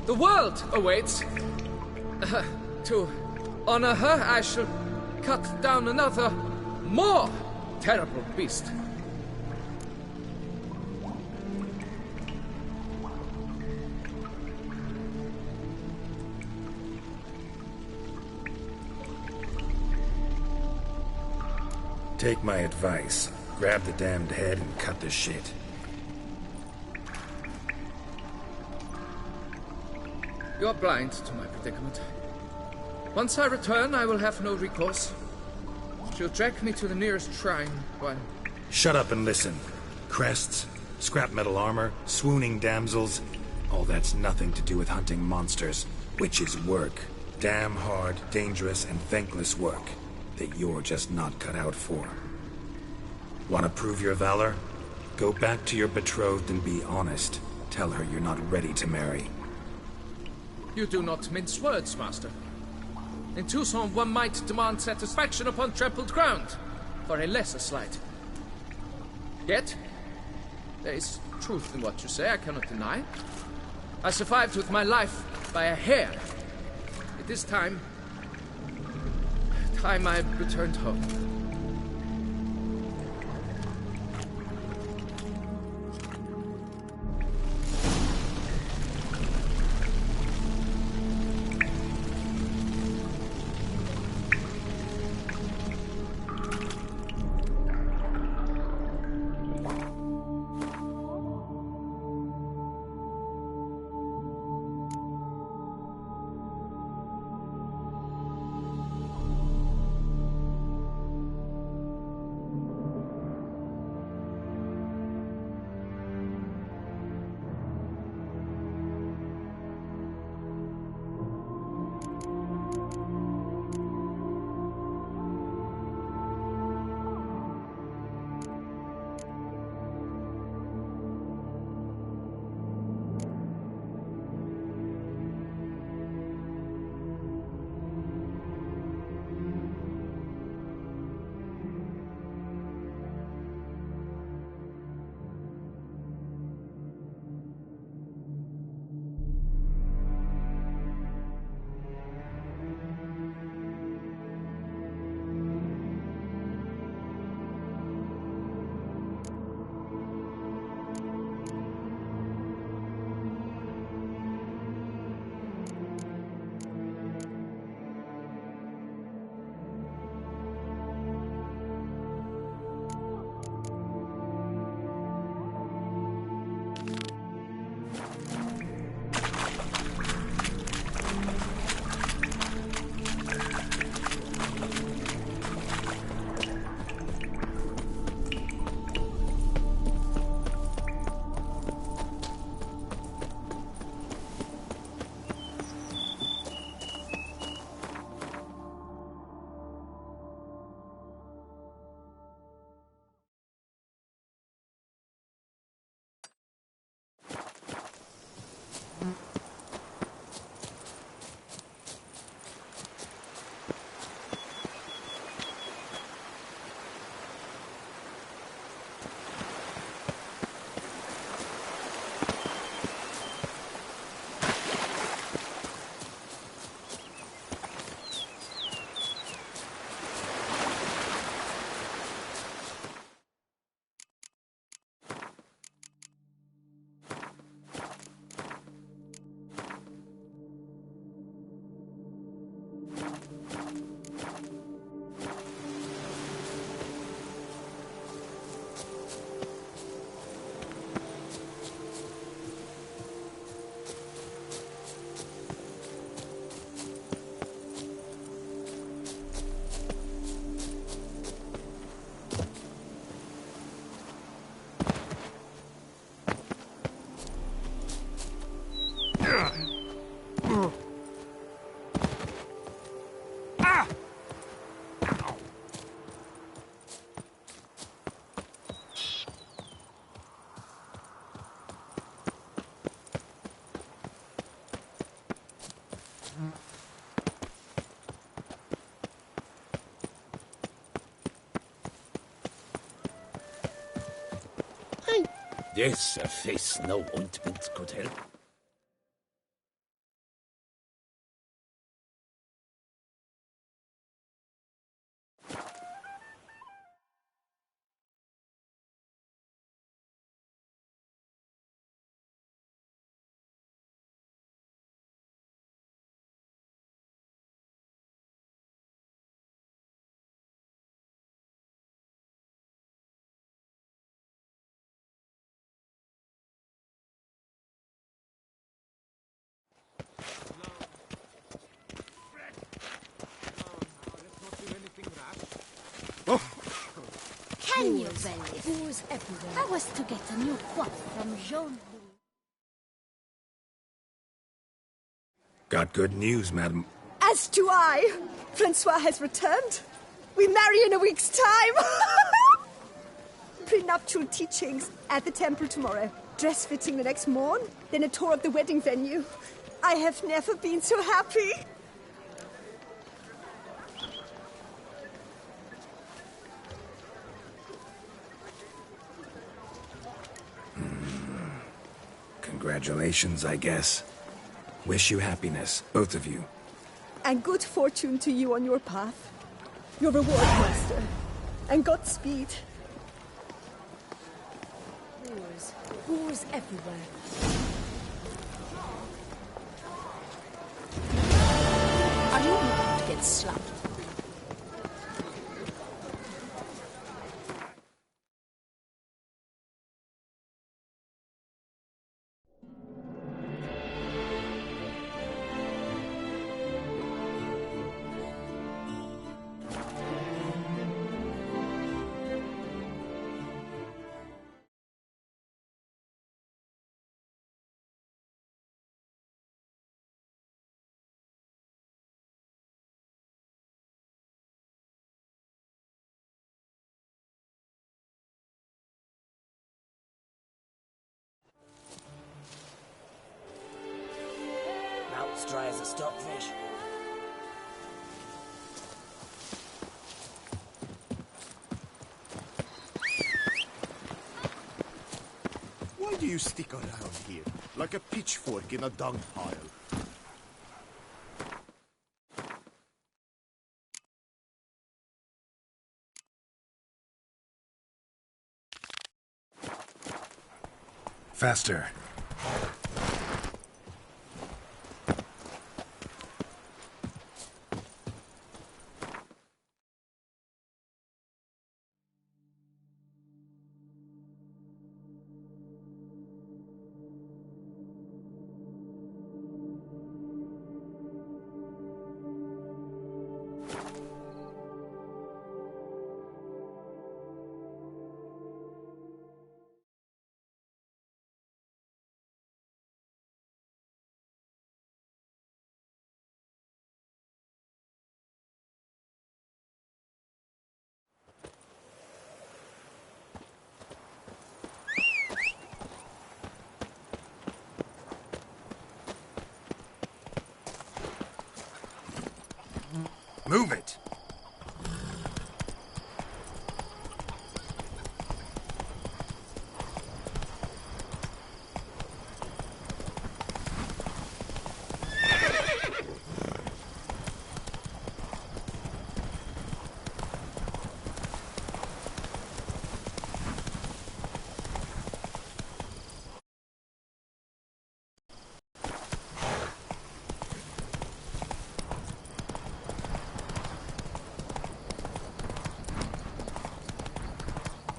The world awaits. To honor her, I shall cut down another, more terrible beast. Take my advice. Grab the damned head and cut the shit. You're blind to my predicament. Once I return, I will have no recourse. She'll drag me to the nearest shrine while... Shut up and listen. Crests, scrap metal armor, swooning damsels. All that's nothing to do with hunting monsters. Witches' work. Damn hard, dangerous, and thankless work that you're just not cut out for. Want to prove your valor? Go back to your betrothed and be honest. Tell her you're not ready to marry. You do not mince words, Master. In Tucson, one might demand satisfaction upon trampled ground for a lesser slight. Yet, there is truth in what you say, I cannot deny. I survived with my life by a hair. It is time I returned home. Yes, a face no ointment could help. Can you believe booze everywhere? I was to get a new quote from Jean-Louis. Got good news, madam. As do I. Francois has returned. We marry in a week's time. Prenuptial teachings at the temple tomorrow. Dress fitting the next morn. Then a tour of the wedding venue. I have never been so happy. Congratulations, I guess. Wish you happiness, both of you. And good fortune to you on your path. Your reward, master. And Godspeed. Booze everywhere. Are you looking to get slapped? Mouth's dry as a stockfish. Why do you stick around here, like a pitchfork in a dung pile? Faster. Move it!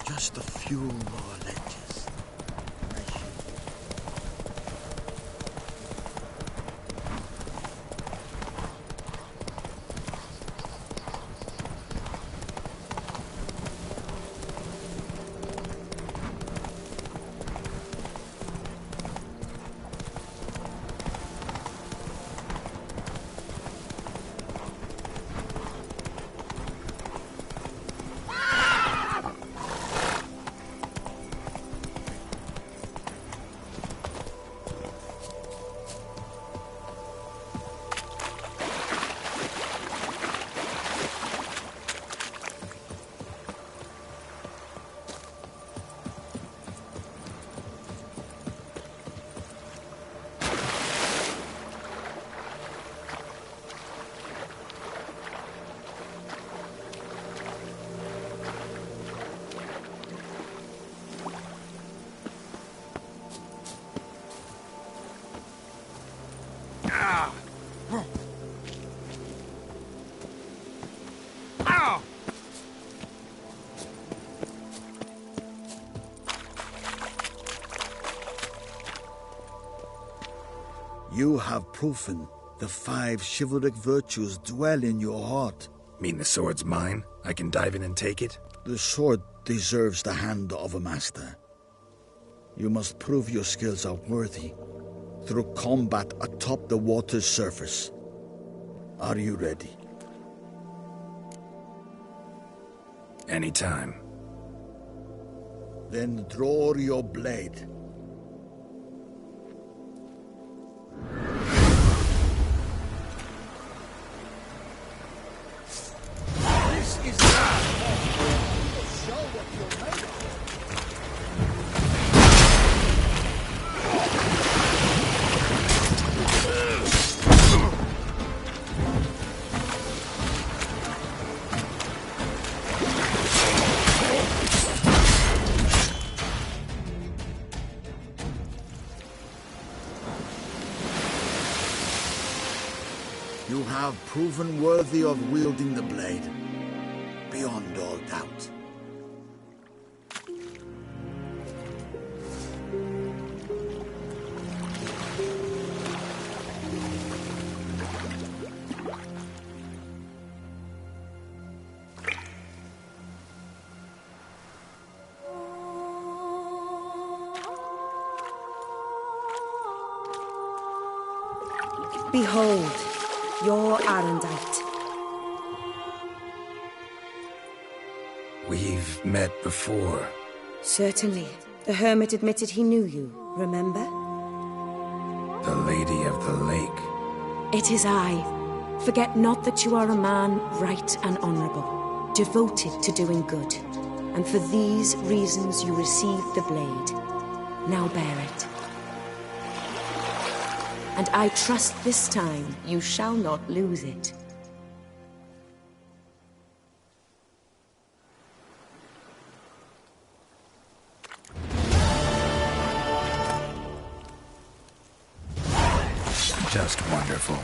Just a few more ledges. You have proven the 5 chivalric virtues dwell in your heart. Mean the sword's mine? I can dive in and take it? The sword deserves the hand of a master. You must prove your skills are worthy through combat atop the water's surface. Are you ready? Anytime. Then draw your blade. This is the show what you're made of. You have proven worthy of wielding the blade, beyond all doubt. Behold, your Arendite. We've met before. Certainly. The hermit admitted he knew you, remember? The Lady of the Lake. It is I. Forget not that you are a man right and honorable, devoted to doing good. And for these reasons you received the blade. Now bear it. And I trust this time you shall not lose it. Just wonderful.